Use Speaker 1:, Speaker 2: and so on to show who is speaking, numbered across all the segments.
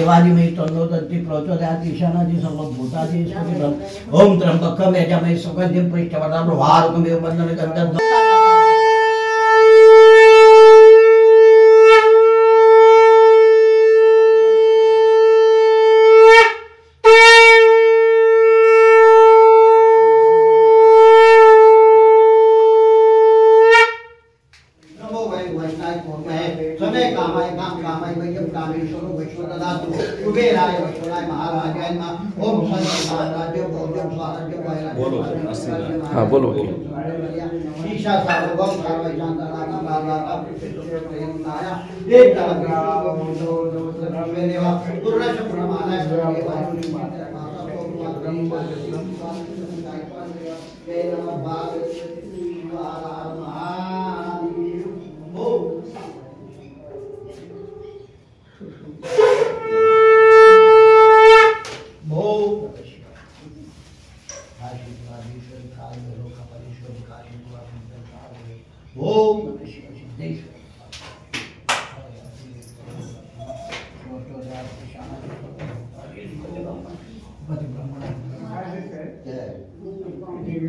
Speaker 1: देवादिमहि तन्नो दन्ति प्रचोदयात् ईशानादि सर्वभूतादि ओम त्र्यंबकं यजामहे सुगन्धिं पुष्टिवर्धनं उर्वारुकमिव बन्धनं गन्धं
Speaker 2: हाँ बोलो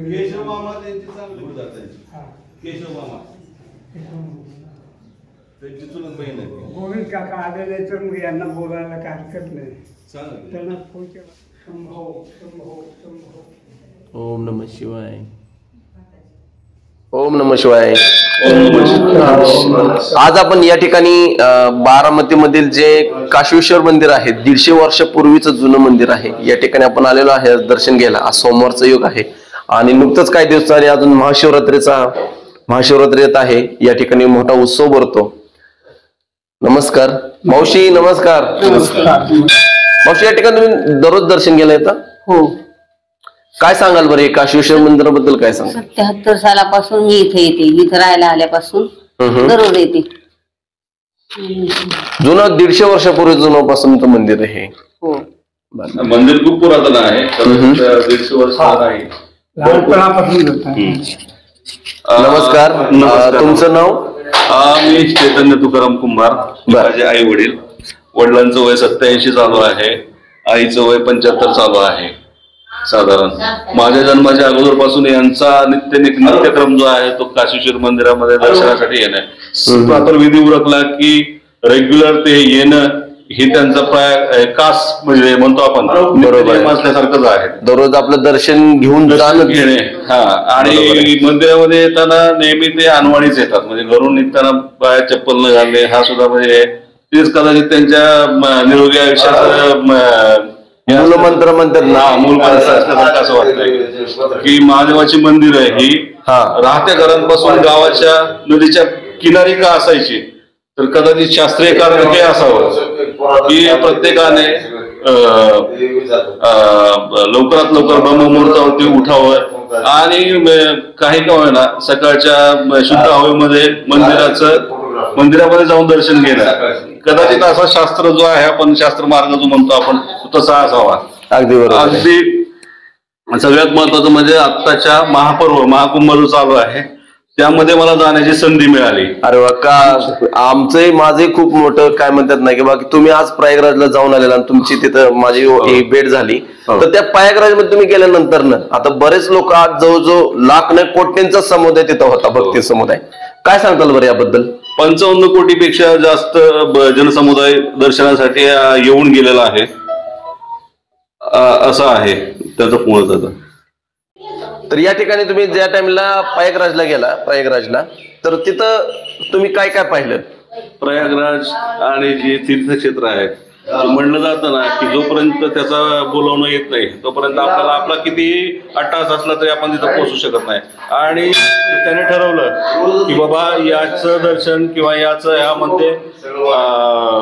Speaker 3: केशव मामा त्यांची चांगली बुद्धात केशव मामा त्यांची चुलत बहीण आहे
Speaker 4: गोविंद काका आलेले तर मग यांना बोलायला काय हरकत नाही
Speaker 3: सांगा
Speaker 4: त्यांना फोन केला शंभो शंभो शंभो
Speaker 2: ओम नमः शिवाय ओम नमः शिवाय आज आपण या ठिकाणी बारामती मधील जे काशेश्वर मंदिर आहे 150 वर्षापूर्वीचं जुनं मंदिर आहे या ठिकाणी आपण आलेलो आहे दर्शन घ्यायला। आज सोमवारचा योग आहे आणि नुकतंच काही दिवस झाले अजून महाशिवरात्री येत आहे। या ठिकाणी मोठा उत्सव भरतो। नमस्कार मावशी नमस्कार मावशी या ठिकाणी तुम्ही दररोज दर्शन घ्यायला येता?
Speaker 5: हो।
Speaker 2: काय सांगाल बरं हे काशेश्वर मंदिराबद्दल काय सांगाल?
Speaker 5: 77 सालापासून मी इथे येते, इथे राहायला आल्यापासून दररोज येते।
Speaker 2: जुनं 150 वर्षापूर्वी जुनापासून मंदिर आहे।
Speaker 5: हो
Speaker 3: मंदिर खूप पुरातन आहे 150 वर्ष आहे।
Speaker 2: नमस्कार तुमचं नाव?
Speaker 3: मी चैतन्य तुकाराम कुंभार। माझे आई वडिलांचं वय 87 चालू आहे, आईचं वय 75 चालू आहे साधारण। माझ्या जन्माच्या अगोदरपासून यांचा नित्यक्रम जो आहे तो काशेश्वर मंदिरामध्ये दर्शनासाठी येणं प्रातर्विधी उरकला की रेग्युलर ते येणं हे त्यांचा प्राय कास म्हणजे म्हणतो आपण बरोबर असल्यासारखंच आहे।
Speaker 2: दररोज आपलं दर्शन घेऊन
Speaker 3: घेणे हा आणि मंदिरामध्ये येताना नेहमी ते अनवाणीच येतात म्हणजे घरून निघताना पाय चप्पल न घालणे हा सुद्धा म्हणजे तेच कदाचित त्यांच्या निरोगी आयुष्याचं
Speaker 2: मूलमंत्र म्हणतात ना
Speaker 3: मूलमंत्र असल्यासारखं असं वाटतंय की महादेवाची मंदिरं ही राहत्या घरांपासून गावाच्या नदीच्या किनारी का असायची तर कदाचित शास्त्रीय कारण हे असावं की प्रत्येकाने लवकरात लवकर ब्रह्ममुहूर्तावरती उठावं आणि काही का होईना सकाळच्या शुद्ध हवेमध्ये मंदिरामध्ये जाऊन दर्शन घेणं कदाचित असा शास्त्र जो आहे आपण शास्त्र मार्ग जो म्हणतो आपण तसा असावा।
Speaker 2: अगदी बरोबर।
Speaker 3: अगदी सगळ्यात महत्वाचं म्हणजे आत्ताच्या महाकुंभ जो चालू आहे त्यामध्ये मला जाण्याची संधी मिळाली।
Speaker 2: अरे वा का माझे खूप मोठं काय म्हणतात ना की बाकी तुम्ही आज प्रयागराजला जाऊन आलेला आणि तुमची तिथं माझी भेट झाली तर त्या प्रयागराज मध्ये तुम्ही गेल्यानंतर ना आता बरेच लोक आज जवळजवळ लाख नाही कोट्यांचा समुदाय तिथं होता भक्ती समुदाय काय सांगताल बरं याबद्दल?
Speaker 3: 55 कोटीपेक्षा जास्त जनसमुदाय दर्शनासाठी येऊन गेलेला आहे असं आहे त्याचं पूर्णतः।
Speaker 2: तर या ठिकाणी तुम्ही ज्या टाइमला प्रयागराजला तर तिथं तुम्ही काय काय पाहिलं?
Speaker 3: प्रयागराज आणि जे तीर्थक्षेत्र आहेत म्हणलं जातं ना की जोपर्यंत त्याचा बोलवणं येत नाही तोपर्यंत आपल्याला आपला कितीही अट्टास असला तरी आपण तिथं पोहोचू शकत नाही। आणि त्याने ठरवलं की बाबा याचं दर्शन किंवा यामध्ये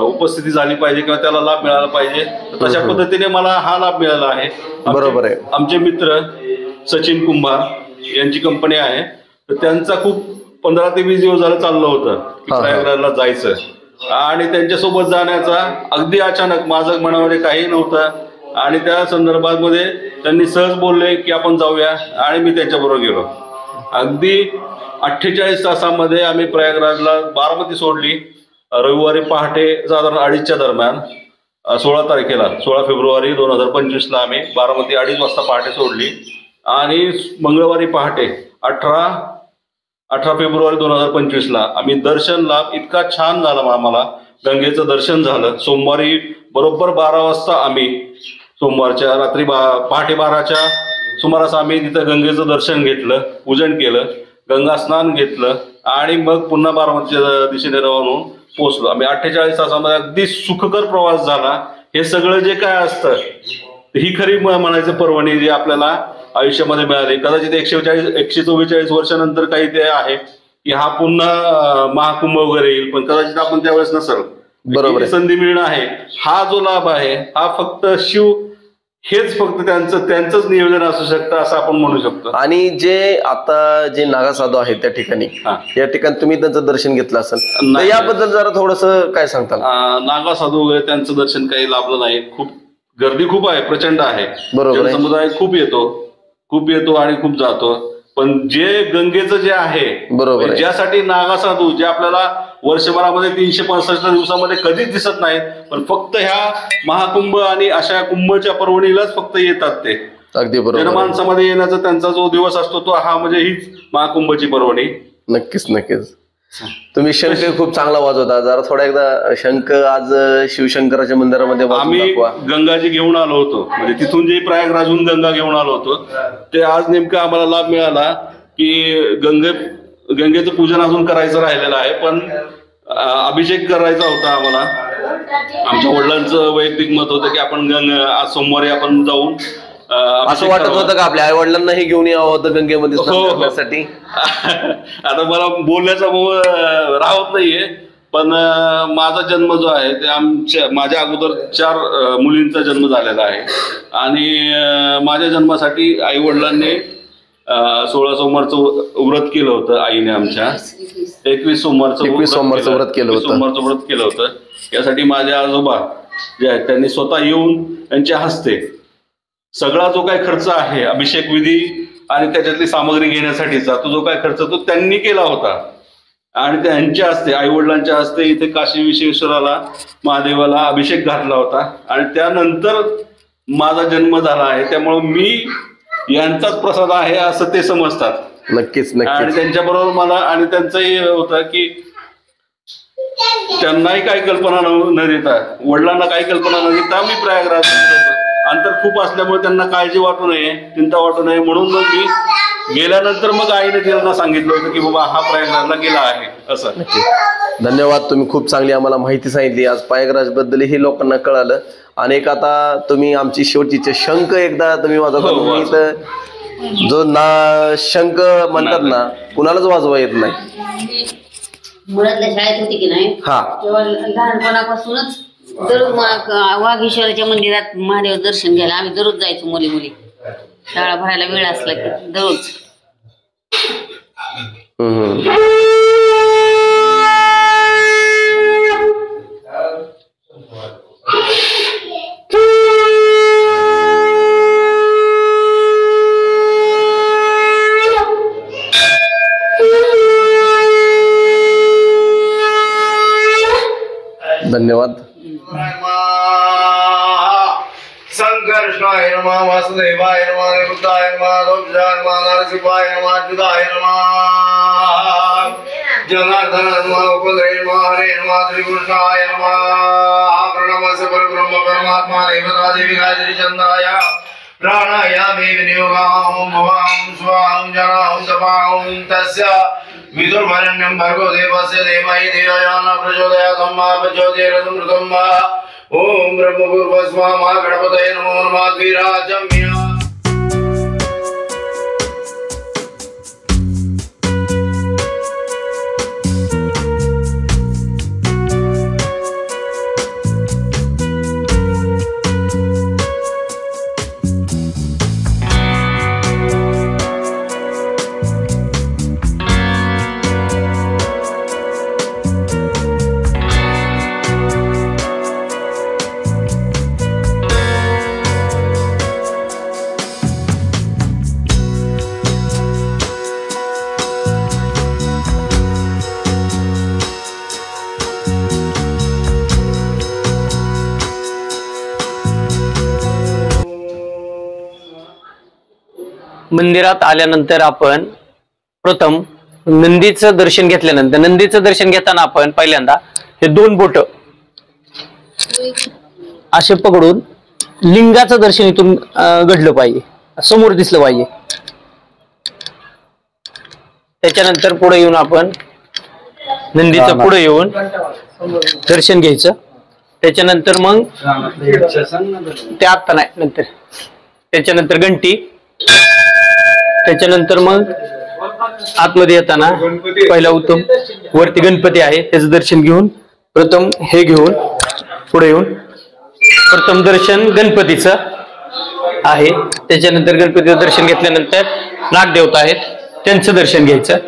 Speaker 3: उपस्थिती झाली पाहिजे किंवा त्याला लाभ मिळाला पाहिजे तशा पद्धतीने मला हा लाभ मिळाला आहे।
Speaker 2: बरोबर आहे।
Speaker 3: आमचे मित्र सचिन कुंभार यांची कंपनी आहे तर त्यांचा खूप 15 ते 20 दिवस झालं चाललं होतं की प्रयागराजला जायचं आणि त्यांच्यासोबत जाण्याचा अगदी अचानक माझं मनामध्ये काही नव्हतं आणि त्या संदर्भामध्ये त्यांनी सहज बोलले की आपण जाऊया आणि मी त्यांच्याबरोबर गेलो। अगदी 48 तासामध्ये आम्ही प्रयागराजला बारामती सोडली रविवारी पहाटे साधारण 2:30च्या दरम्यान 16 तारखेला 16 फेब्रुवारी 2025ला आम्ही बारामती 2:30 वाजता पहाटे सोडली आणि मंगळवारी पहाटे 18 फेब्रुवारी 2025ला आम्ही दर्शन लाभ इतका छान झाला आम्हाला. गंगेचं दर्शन झालं. सोमवारी बरोबर 12 वाजता आम्ही सोमवारच्या रात्री पहाटे 12च्या सुमारास आम्ही तिथं गंगेचं दर्शन घेतलं, पूजन केलं, गंगा स्नान घेतलं आणि मग पुन्हा बारामतीच्या दिशेने रवाना होऊन पोहोचलो. आम्ही 48 तासामध्ये अगदी सुखकर प्रवास झाला. हे सगळं जे काय असतं ही खरी म्हणायचं पर्वणी जी आपल्याला आयुष्यामध्ये मिळाली. कदाचित 144 वर्षानंतर काही ते आहे की हा पुन्हा महाकुंभ वगैरे येईल, पण कदाचित आपण त्यावेळेस नसेल. बरोबर, संधी मिळणं आहे. हा जो लाभ आहे हा फक्त शिव हेच फक्त त्यांचंच नियोजन असू शकतं असं आपण म्हणू शकतो.
Speaker 2: आणि जे आता जे नागा साधू आहेत त्या ठिकाणी, या ठिकाणी तुम्ही त्यांचं दर्शन घेतलं असेल, तर याबद्दल जरा थोडस काय सांगता?
Speaker 3: नागा साधू वगैरे त्यांचं दर्शन काही लाभलं नाही. खूप गर्दी खूप आहे, प्रचंड आहे.
Speaker 2: बरोबर,
Speaker 3: समुदाय खूप येतो आणि खूप जातो. पण जे गंगेचं जे आहे,
Speaker 2: बरोबर,
Speaker 3: ज्यासाठी नागा साधू जे आपल्याला वर्षभरामध्ये 365 दिवसामध्ये कधीच दिसत नाहीत, पण फक्त ह्या महाकुंभ आणि अशा कुंभच्या पर्वणीलाच फक्त येतात ते.
Speaker 2: अगदी बरोबर.
Speaker 3: जनमानसामध्ये येण्याचा त्यांचा जो दिवस असतो तो हा म्हणजे हीच महाकुंभची पर्वणी.
Speaker 2: नक्कीच. तुम्ही शंख खूप चांगला वाजवता. जरा थोडा एकदा शंख आज शिवशंकराच्या मंदिरामध्ये
Speaker 3: आम्ही गंगाजी घेऊन आलो होतो, म्हणजे तिथून जे प्रयागराजहून गंगा घेऊन आलो होतो ते आज नेमका आम्हाला लाभ मिळाला की गंगेचं पूजन अजून करायचं राहिलेलं आहे, पण अभिषेक करायचा होता आम्हाला. आमच्या वडिलांचं वैयक्तिक मत होतं की आपण आज सोमवारी आपण जाऊन
Speaker 2: असं वाटत होतं का आपल्या आई वडिलांनाही घेऊन यावं होतं गंगेमध्ये स्नान करण्यासाठी?
Speaker 3: आता मला बोलण्याचा राहत नाहीये, पण माझा जन्म जो आहे ते माझ्या अगोदर 4 मुलींचा जन्म झालेला आहे आणि माझ्या जन्मासाठी आई वडिलांनी 16 सोमवारचं व्रत केलं होतं. आईने आमच्या 21 सोमवारचं व्रत केलं होतं. यासाठी माझे आजोबा जे आहेत त्यांनी स्वतः येऊन त्यांच्या हस्ते सगळा जो काही खर्च आहे अभिषेक विधी आणि त्याच्यातली सामग्री घेण्यासाठीचा तो जो काही खर्च तो त्यांनी केला होता आणि त्यांच्या हस्ते आई वडिलांच्या हस्ते इथे काशी विश्वेश्वराला महादेवाला अभिषेक घातला होता आणि त्यानंतर माझा जन्म झाला आहे. त्यामुळे मी यांचाच प्रसाद आहे असं ते समजतात.
Speaker 2: नक्कीच.
Speaker 3: आणि त्यांच्याबरोबर मला आणि त्यांचंही होतं की त्यांनाही काही कल्पना न देता, वडिलांना काही कल्पना न देता मी प्रयागराज अंतर खूप असल्यामुळे त्यांना काळजी वाटू नये, चिंता वाटू नये म्हणून मग मी गेल्यानंतर मग आईने त्यांना सांगितलं होतं की बाबा हा प्रयागराजला गेला आहे असं.
Speaker 2: धन्यवाद. तुम्ही खूप चांगली आम्हाला माहिती सांगितली. आज प्रयागराज बद्दलही लोकांना कळालं. आणि एक आता तुम्ही आमची शेवटची शंख एकदा तुम्ही वाजवता. जो शंख म्हणतात ना कुणालाच वाजवा येत नाही.
Speaker 5: मुळातल्या शाळेत होती की नाही, तेव्हा लहानपणापासूनच दररोज वाघेश्वराच्या मंदिरात महादेव दर्शन घ्यायला आम्ही दररोज जायचो. मुली शाळा भरायला वेळ असला की दररोज.
Speaker 2: धन्यवाद.
Speaker 6: संकर्षणाय नमः, वासुदेवाय नमः, निरुद्धाय नमः, रोगजाय नमः, नरसिंहाय नमः, अच्युताय नमः, जनार्दन नमः, उपद्रवे नमः, हरे नमः, श्रीकृष्णाय नमः. प्रणमस्य परब्रह्म परमात्मा देवता देवी गायत्री चंद्राय प्राणायामे विनियोगां भवां स्वां जनां तपां तस्य विदुर्वरेण्यं भर्गो देवस्य धीमहि धियो यो न प्रचोदयात् मा प्रचोदयादमृतं वा. ओम ब्रह्मभूर्भुवस्वाहा गणपतये नमो नमः. द्विराजम्य
Speaker 7: मंदिरात आल्यानंतर आपण प्रथम नंदीचं दर्शन घेतल्यानंतर, नंदीचं दर्शन घेताना आपण पहिल्यांदा हे 2 बोट असे पकडून लिंगाचं दर्शन इथून घडलं पाहिजे, समोर दिसलं पाहिजे. त्याच्यानंतर पुढे येऊन आपण नंदीचं पुढे येऊन दर्शन घ्यायचं. त्याच्यानंतर मग ते आता नाही, नंतर त्याच्यानंतर घंटी, त्याच्यानंतर मग आतमध्ये येताना पहिला उत्तम वरती गणपती आहे त्याचं दर्शन घेऊन, प्रथम हे घेऊन पुढे येऊन प्रथम दर्शन गणपतीचं आहे. त्याच्यानंतर गणपतीचं दर्शन घेतल्यानंतर नागदेवता आहेत त्यांचं दर्शन घ्यायचं.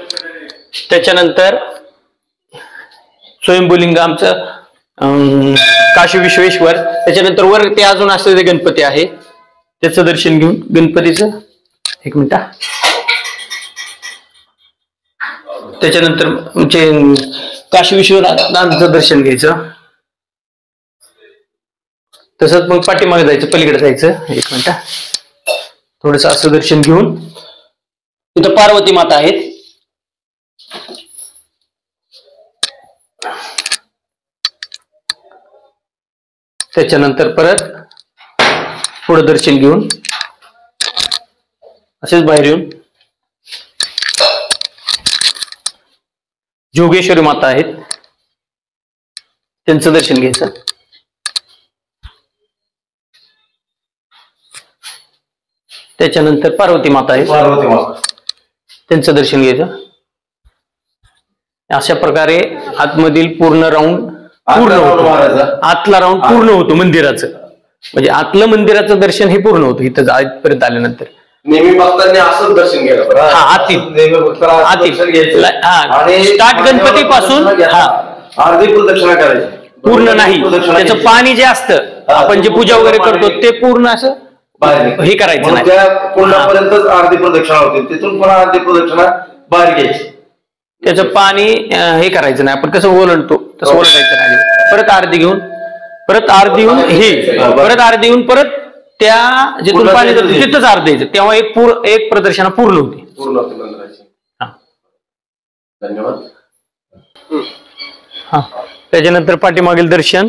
Speaker 7: त्याच्यानंतर स्वयंभूलिंग आमचं काशी विश्वेश्वर, त्याच्यानंतर वर ते अजून असलेले गणपती आहे त्याचं दर्शन घेऊन गणपतीचं 1 मिनिट. त्याच्यानंतर आमचे काशी विश्वनाथांचं दर्शन घ्यायचं. तसंच मग पाठीमागे जायचं, पलीकडे जायचं. 1 मिनिट. थोडस असं दर्शन घेऊन तिथं पार्वती माता आहेत. त्याच्यानंतर परत पुढे दर्शन घेऊन असेच बाहेर येऊन जोगेश्वरी माता आहेत त्यांचं दर्शन घ्यायचं. त्याच्यानंतर पार्वती माता आहे, त्यांचं दर्शन घ्यायचं. अशा प्रकारे आतमधील पूर्ण राऊंड आतला राऊंड पूर्ण होतो मंदिराचं. म्हणजे आतलं मंदिराचं दर्शन हे पूर्ण होतं इथं आतपर्यंत आल्यानंतर.
Speaker 2: नेहमी भक्तांनी असंच दर्शन घ्यायला
Speaker 7: स्टार्ट गणपती पासून
Speaker 2: अर्धी प्रदक्षिणा करायची,
Speaker 7: पूर्ण नाही. त्याचं पाणी जे असतं आपण जे पूजा वगैरे करतो ते पूर्ण असं हे करायचं नाही.
Speaker 2: त्या कुंडापर्यंतच अर्धी प्रदक्षिणा होती, तिथून पुन्हा अर्धी प्रदक्षिणा बाहेर घ्यायची.
Speaker 7: त्याचं पाणी हे करायचं नाही. आपण कसं ओलंडतो तसं ओलंडायचं नाही. परत आरती घेऊन परत आरती येऊन हे परत आरती येऊन परत त्या जिथून पाणी जातं तिथंच आरती द्यायचं. तेव्हा एक प्रदर्शना पूर्ण होती.
Speaker 2: धन्यवाद.
Speaker 7: हा, त्याच्यानंतर पाठीमागील दर्शन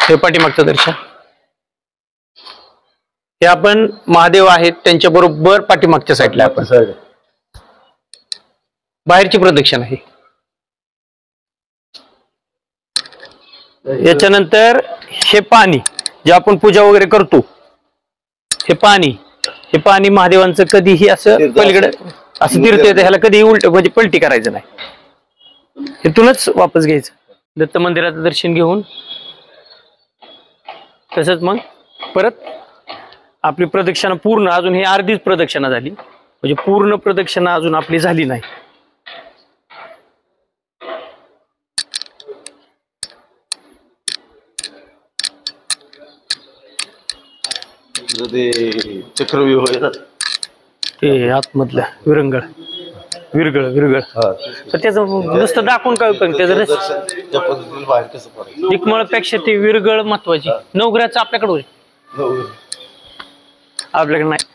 Speaker 7: हे पाठीमागचं दर्शन. हे आपण महादेव आहेत त्यांच्या बरोबर पाठीमागच्या साईडला आपण बाहेरची प्रदक्षिण आहे. याच्यानंतर हे पाणी जे आपण पूजा वगैरे करतो हे पाणी महादेवांचं कधीही असं पलीकडे असं तीर्थ येतं, ह्याला कधीही उलट म्हणजे पलटी करायचं नाही, इथूनच वापस घ्यायचं. दत्त मंदिराचं दर्शन घेऊन तसंच मग परत आपली प्रदक्षिणा पूर्ण, अजून ही अर्धीच प्रदक्षिणा झाली, म्हणजे पूर्ण प्रदक्षिणा अजून आपली झाली नाही.
Speaker 2: चक्रव्यूह
Speaker 7: ते आतमधलं विरगळ तर त्याचं नुसतं दाखवून काय उपयोग, त्याचं दिक्मळपेक्षा ती विरगळ महत्वाची. नवग्रहाचं आपल्याकडे होईल, आपल्याकडे नाही.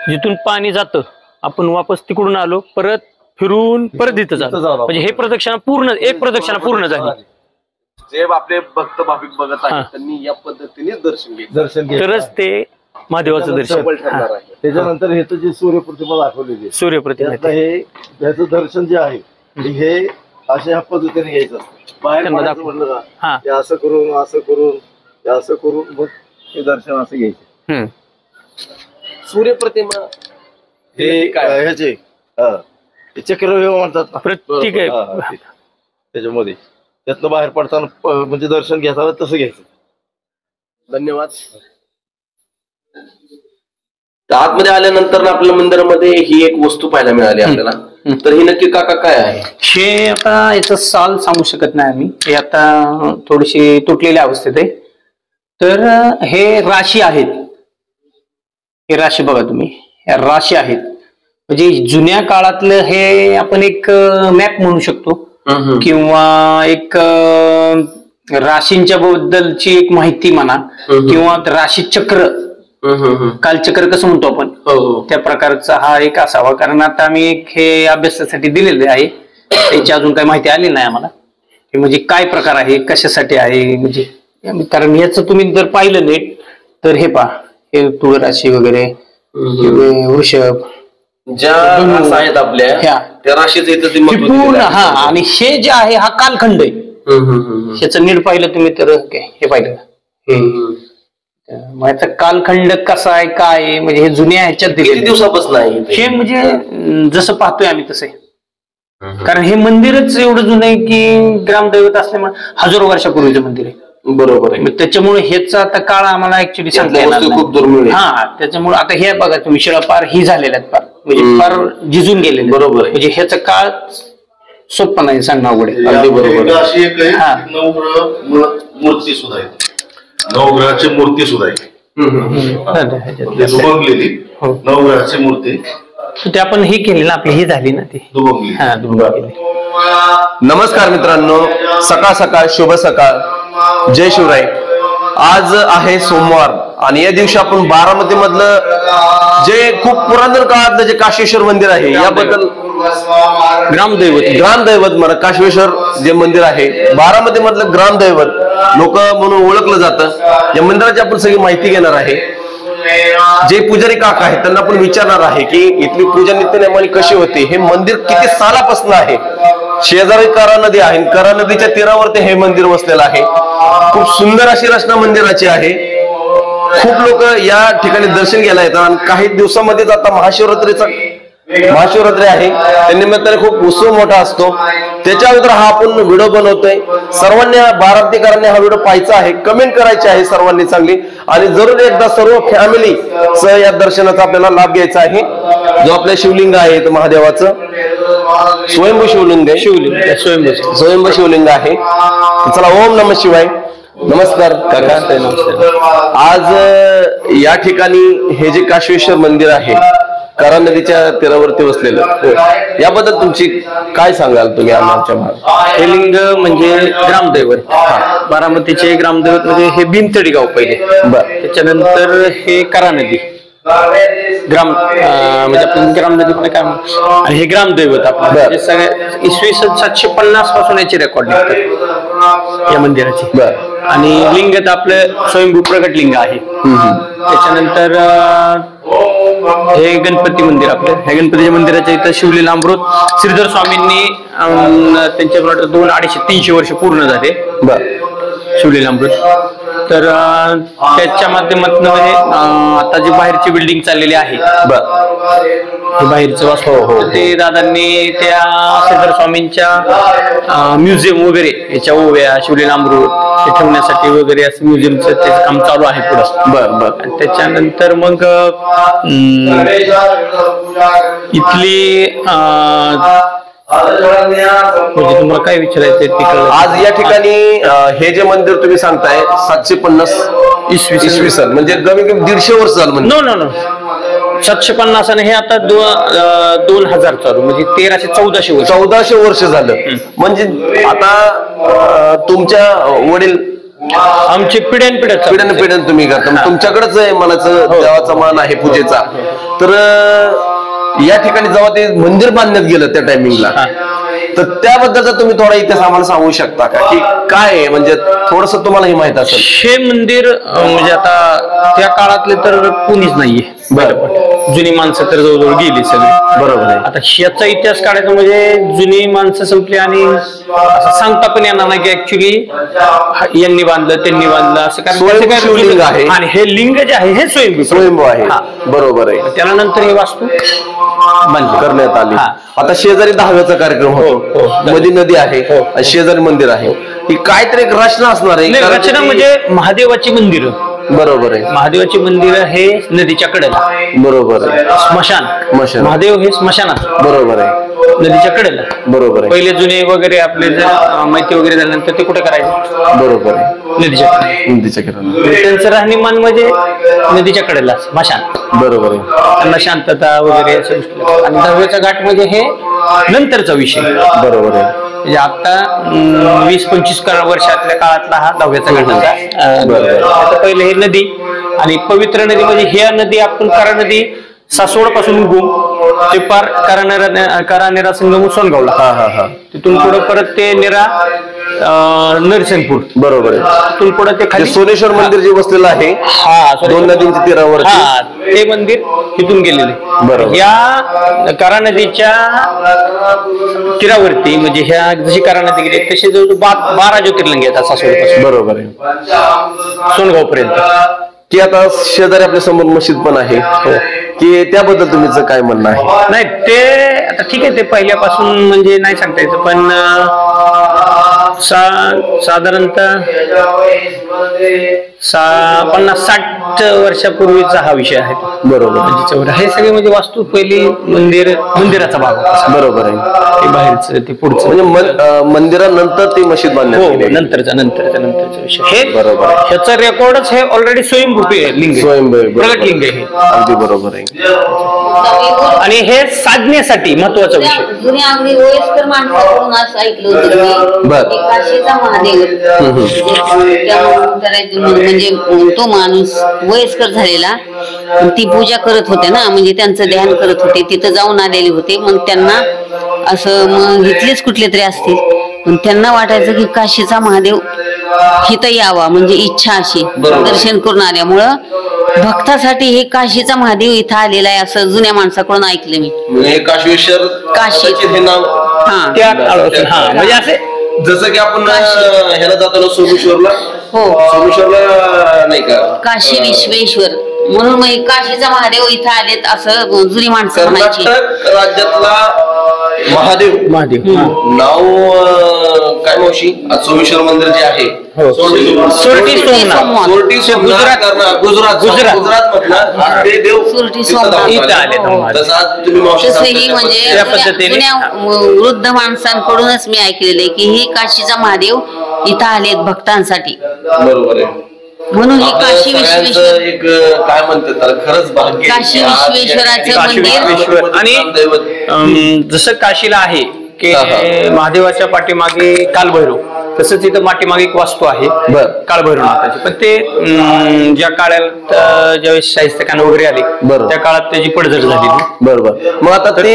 Speaker 7: जिथून पाणी जातं आपण वापस तिकडून आलो, परत फिरून परत इथं जातो, म्हणजे हे प्रदक्षिणा पूर्ण, एक प्रदक्षिणा पूर्ण झाली.
Speaker 2: जे आपले भक्त भाविक बघत आहेत त्यांनी या पद्धतीने दर्शन
Speaker 7: तरच ते महादेवाचं दर्शन
Speaker 2: ठरणार आहे.
Speaker 8: त्याच्यानंतर हे तर जे सूर्यप्रतिमा दाखवलेली
Speaker 7: सूर्यप्रतिमा
Speaker 8: हे त्याचं दर्शन जे आहे हे अशा ह्या पद्धतीने घ्यायचं असतं. बाहेर म्हणलं का असं करून असं करून असं करून मग हे दर्शन असं घ्यायचं.
Speaker 2: सूर्यप्रतिमा
Speaker 8: हे ह्याचे चक्रव्यूह म्हणतात
Speaker 7: प्रत्येक
Speaker 8: त्याच्यामध्ये, त्यातनं बाहेर पडताना म्हणजे दर्शन घेताना तसं घ्यायचं.
Speaker 2: धन्यवाद. तर आतमध्ये आल्यानंतर आपल्या मंदिरामध्ये ही एक वस्तू पाहायला मिळाली आपल्याला. तर ही नक्की काका काय आहे?
Speaker 7: हे आता याचं साल सांगू शकत नाही आम्ही, हे आता थोडीशी तुटलेल्या अवस्थेत आहे. तर हे राशी आहेत, हे राशी बघा तुम्ही, ह्या राशी आहेत. म्हणजे जुन्या काळातलं हे आपण एक मॅप म्हणू शकतो किंवा एक राशींच्या बद्दलची एक माहिती म्हणा किंवा राशी चक्र, कालचक्र कसं म्हणतो आपण त्या प्रकारचा हा एक असावा. कारण आता आम्ही हे अभ्यासासाठी दिलेले आहे, त्याची अजून काही माहिती आली नाही आम्हाला की म्हणजे काय प्रकार आहे, कशासाठी आहे. म्हणजे कारण याचं तुम्ही जर पाहिलं नीट तर हे पहा, हे तुळ राशी वगैरे, वृषभ
Speaker 2: ज्या आहेत आपल्या त्या राशीचं
Speaker 7: पूर्ण. हा, आणि हे जे आहे हा कालखंड आहे. ह्याचं नीट पाहिलं तुम्ही तर हे पाहिलं मग याचा कालखंड कसा आहे काय आहे, म्हणजे हे जुन्या ह्याच्यात दिले
Speaker 2: दिवसापासून आहे
Speaker 7: हे. म्हणजे जसं पाहतोय आम्ही तसे, कारण हे मंदिरच एवढं जुनं आहे की ग्रामदैवत असल्यामुळे हजारो वर्षापूर्वीचं मंदिर आहे.
Speaker 2: बरोबर आहे.
Speaker 7: त्याच्यामुळे ह्याचा आता काळ आम्हाला ऍक्च्युली सांगता येणार
Speaker 2: खूप दुर्मिळ.
Speaker 7: हा, त्याच्यामुळे आता हे बघा तुम्ही शिळा पार ही झालेल्या आहेत, पार म्हणजे फार जिजून गेलेले.
Speaker 2: बरोबर.
Speaker 7: म्हणजे ह्याचा काळ सोपा नाही सांगणं अवघड आहे.
Speaker 2: अगदी बरोबर.
Speaker 3: मूर्ती सुद्धा आहे, नवग्रहाची मूर्ती सुद्धा आहे, नवग्रहाची मूर्ती.
Speaker 7: ते आपण हे केली ना, आपली ही झाली ना ती
Speaker 3: दुबंगली.
Speaker 2: नमस्कार मित्रांनो, सकाळ सकाळ शुभ सकाळ, जय शिवराय. आज आहे सोमवार आणि या दिवशी आपण बारामती मधलं जे खूप पुरातन काळातलं जे काशेश्वर मंदिर आहे याबद्दल, ग्रामदैवत म्हणा, काशेश्वर जे मंदिर आहे बारामती मधलं ग्रामदैवत लोक म्हणून ओळखलं जातं. या मंदिराची आपण सगळी माहिती घेणार आहे. जे पुजारी काका आहेत त्यांना आपण विचारणार आहे की इथली पूजा नित्यनेमाने कशी होती, हे मंदिर किती सालापासून आहे. शेजारी करा नदी आहे, करा नदीच्या तीरावरती हे मंदिर वसलेलं आहे. खूप सुंदर अशी रचना मंदिराची आहे. खूप लोक या ठिकाणी दर्शन घ्यायला येतात आणि काही दिवसामध्येच आता महाशिवरात्री आहे, त्या निमित्ताने खूप उत्सव मोठा असतो. त्याच्या अगोदर हा आपण व्हिडिओ बनवतोय. सर्वांनी बारामतीकरांनी हा व्हिडिओ पाहायचा आहे, कमेंट करायची आहे सर्वांनी चांगली, आणि जरूर एकदा सर्व फॅमिली सह या दर्शनाचा आपल्याला लाभ घ्यायचा आहे. जो आपल्या शिवलिंग आहे महादेवाचं स्वयंभू शिवलिंग आहे, स्वयंभू शिवलिंग आहे. चला, ओम नमः शिवाय. नमस्कार काका. आज या ठिकाणी हे जे काशेश्वर मंदिर आहे करा नदीच्या तीरावरती वसलेलं, याबद्दल तुमची काय सांगाल तुम्ही आमच्या भागात?
Speaker 7: हे लिंग म्हणजे ग्रामदैवत, बारामतीचे ग्रामदैवत म्हणजे हे भीमतडी गाव पहिले, त्याच्यानंतर हे करा नदी म्हणजे आपण ग्राम नदी काय म्हणतो, आणि हे ग्रामदैवत आपलं सगळ्या इसवी सन 750 पासून याची रेकॉर्ड निघतात या मंदिराची. आणि लिंग आपलं स्वयंभू प्रगट लिंग आहे. त्याच्यानंतर हे गणपती मंदिर आपलं, ह्या गणपतीच्या मंदिराच्या इथं शिवलीला अमृत श्रीधर स्वामींनी त्यांच्या 200, 250, 300 वर्ष पूर्ण झाले शिवलीला अमृत. तर त्याच्या माध्यमातून आता जी बाहेरची बिल्डिंग चाललेली आहे बाहेरचं वास्तव, ते दादांनी त्या श्रीधर स्वामींच्या म्युझियम वगैरे याच्या ओव्या शिवलीला अमृत ते ठेवण्यासाठी वगैरे असं म्युझियमचं त्याचं काम चालू आहे पुढं. त्याच्यानंतर मग इथली म्हणजे तुम्हाला काय विचारायचंय तिकडं?
Speaker 2: आज या ठिकाणी हे जे मंदिर तुम्ही सांगताय 750 इसवी सन, म्हणजे कमी कमी 150 वर्ष झालं.
Speaker 7: नो 750 आणि हे आता 2000 चालू, म्हणजे 1300-1400
Speaker 2: वर्ष झालं. म्हणजे आता तुमच्या वडील
Speaker 7: आमची पिढ्यान
Speaker 2: तुम्ही करता, तुमच्याकडेच आहे मनाचं देवाचा मान आहे पूजेचा. तर या ठिकाणी जेव्हा ते मंदिर बांधण्यात गेलं त्या टायमिंगला, तर त्याबद्दलचा तुम्ही थोडा इतिहास आम्हाला सांगू शकता का, की काय आहे, म्हणजे थोडस तुम्हाला हे माहित असेल.
Speaker 7: हे मंदिर म्हणजे आता त्या काळातले तर कोणीच नाहीये, जुनी माणसं तर जवळजवळ गेली सगळी.
Speaker 2: बरोबर आहे.
Speaker 7: आता ह्याचा इतिहास काढायचा म्हणजे जुनी माणसं संपली आणि असं सांगता पण येणार नाही की ऍक्च्युली यांनी बांधलं त्यांनी बांधलं असं. कारण
Speaker 2: शिवलिंग आहे
Speaker 7: आणि हे लिंग जे आहे हे
Speaker 2: स्वयंभू आहे. बरोबर आहे.
Speaker 7: त्यानंतर हे वास्तू
Speaker 2: करण्यात आली. आता शेजारी दहाव्याचा कार्यक्रम होतो, मध्ये नदी आहे, शेजारी मंदिर आहे, ही काहीतरी एक रचना असणार आहे.
Speaker 7: रचना म्हणजे महादेवाची मंदिर
Speaker 2: बरोबर आहे.
Speaker 7: महादेवाचे मंदिर हे नदीच्या कडेला,
Speaker 2: बरोबर आहे.
Speaker 7: स्मशान महादेव हे स्मशानात,
Speaker 2: बरोबर आहे,
Speaker 7: नदीच्या कडेला.
Speaker 2: बरोबर आहे.
Speaker 7: पहिले जुने वगैरे आपले जर माहिती वगैरे झाल्यानंतर ते कुठे करायचे?
Speaker 2: बरोबर आहे,
Speaker 7: नदीच्या कडेला. त्यांचं राहणीमान म्हणजे नदीच्या कडेला स्मशान.
Speaker 2: बरोबर आहे.
Speaker 7: त्यांना शांतता वगैरे असं गोष्टी. आणि 10व्याचा घाट म्हणजे हे नंतरचा विषय.
Speaker 2: बरोबर आहे.
Speaker 7: म्हणजे आता 20-25 वर्षातल्या काळातला हा 10व्याचा घाटाचा. पहिले हे नदी आणि पवित्र नदी म्हणजे ह्या नदी आपण करा नदी सासवड पासून उगवून ते पार कारानेरा संगम सोनगावला, तिथून पुढे परत ते नेरा नरसिंहपूर.
Speaker 2: बरोबर आहे.
Speaker 7: तिथून पुढे ते खाली
Speaker 2: सोनेश्वर मंदिर जे बसलेलं आहे, दोन नदींच्या तीरावर,
Speaker 7: ते मंदिर तिथून गेलेले.
Speaker 2: बरोबर.
Speaker 7: या करा नदीच्या तीरावरती म्हणजे ह्या जशी करा नदी गेली तसे जवळ 12 ज्योतिर्लिंग येतात सासवड पासून.
Speaker 2: बरोबर आहे.
Speaker 7: सोनगाव पर्यंत.
Speaker 2: की आता शेजारी आपल्या समोर मशीद पण आहे, की त्याबद्दल तुमचं काय म्हणणं आहे?
Speaker 7: नाही ते आता ठीक आहे, ते पहिल्यापासून म्हणजे नाही सांगता यायचं, पण साधारणतः 50-60 वर्षापूर्वीचा हा विषय आहे.
Speaker 2: बरोबर.
Speaker 7: हे सगळे म्हणजे वास्तू पहिली मंदिराचा भाग होता.
Speaker 2: बरोबर आहे.
Speaker 7: ते बाहेरचं ते पुढचं
Speaker 2: म्हणजे मंदिरानंतर ती मशीद बांधण्यात आली.
Speaker 7: नंतरचा विषय हे.
Speaker 2: बरोबर.
Speaker 7: ह्याचं रेकॉर्डच हे ऑलरेडी स्वयंभूपी लिंग, प्रगट लिंग आहे.
Speaker 2: अगदी बरोबर आहे.
Speaker 7: आणि हे साधण्यासाठी महत्वाचा विषय.
Speaker 5: जुन्या अगदी वयस्कर माणसाकडून असं ऐकलं होतं की काशीचा महादेव म्हणजे तो माणूस वयस्कर झालेला ती पूजा करत होते ना, म्हणजे त्यांचं ध्यान करत होते, तिथं जाऊन आलेले होते. मग त्यांना असं मग इथलेच कुठले तरी असतील, पण त्यांना वाटायचं की काशीचा महादेव इथं यावा, म्हणजे इच्छा अशी दर्शन करून आल्यामुळं भक्तासाठी हे काशीचा महादेव इथं आलेला आहे असं जुन्या माणसाकडून ऐकलं मी.
Speaker 2: काशीश्वर
Speaker 5: काशी
Speaker 2: हे नाव
Speaker 7: म्हणजे असे
Speaker 2: जसं की आपण ह्याला जातो ना सोमेश्वरला.
Speaker 5: हो,
Speaker 2: सोमेश्वरला नाही का
Speaker 5: काशी विश्वेश्वर म्हणून मग काशीचा महादेव इथं आलेत असं जुनी माणसं म्हणायची.
Speaker 2: कर्नाटक राज्यातला महादेव नाव काय मावशी सोमेश्वर मंदिर जे आहे
Speaker 7: सोरटी सोमनाथ
Speaker 2: गुजरात मधला ते देव
Speaker 5: सुरटी सोमनाथ
Speaker 2: इथं आले.
Speaker 5: तसंही म्हणजे जुन्या वृद्ध माणसांकडूनच मी ऐकलेलं आहे की हे काशीचा महादेव इथं आलेत भक्तांसाठी.
Speaker 2: बरोबर आहे.
Speaker 5: म्हणून ही काशी विश्वेश्वर
Speaker 2: एक काय म्हणतात खरंच भाग्य
Speaker 5: काशी विश्वेश्वराचं मंदिर.
Speaker 7: आणि जसं काशीला आहे की महादेवाच्या पाठीमागे कालभैरव, तसंच तिथं पाठीमागे एक वास्तू आहे काळभैरवनाथाची. पण ते ज्या काळात ज्यावेळेस शाहिस्तेखान वगैरे आले त्या काळात त्याची पडझड झाली.
Speaker 2: बरोबर. मग आता ते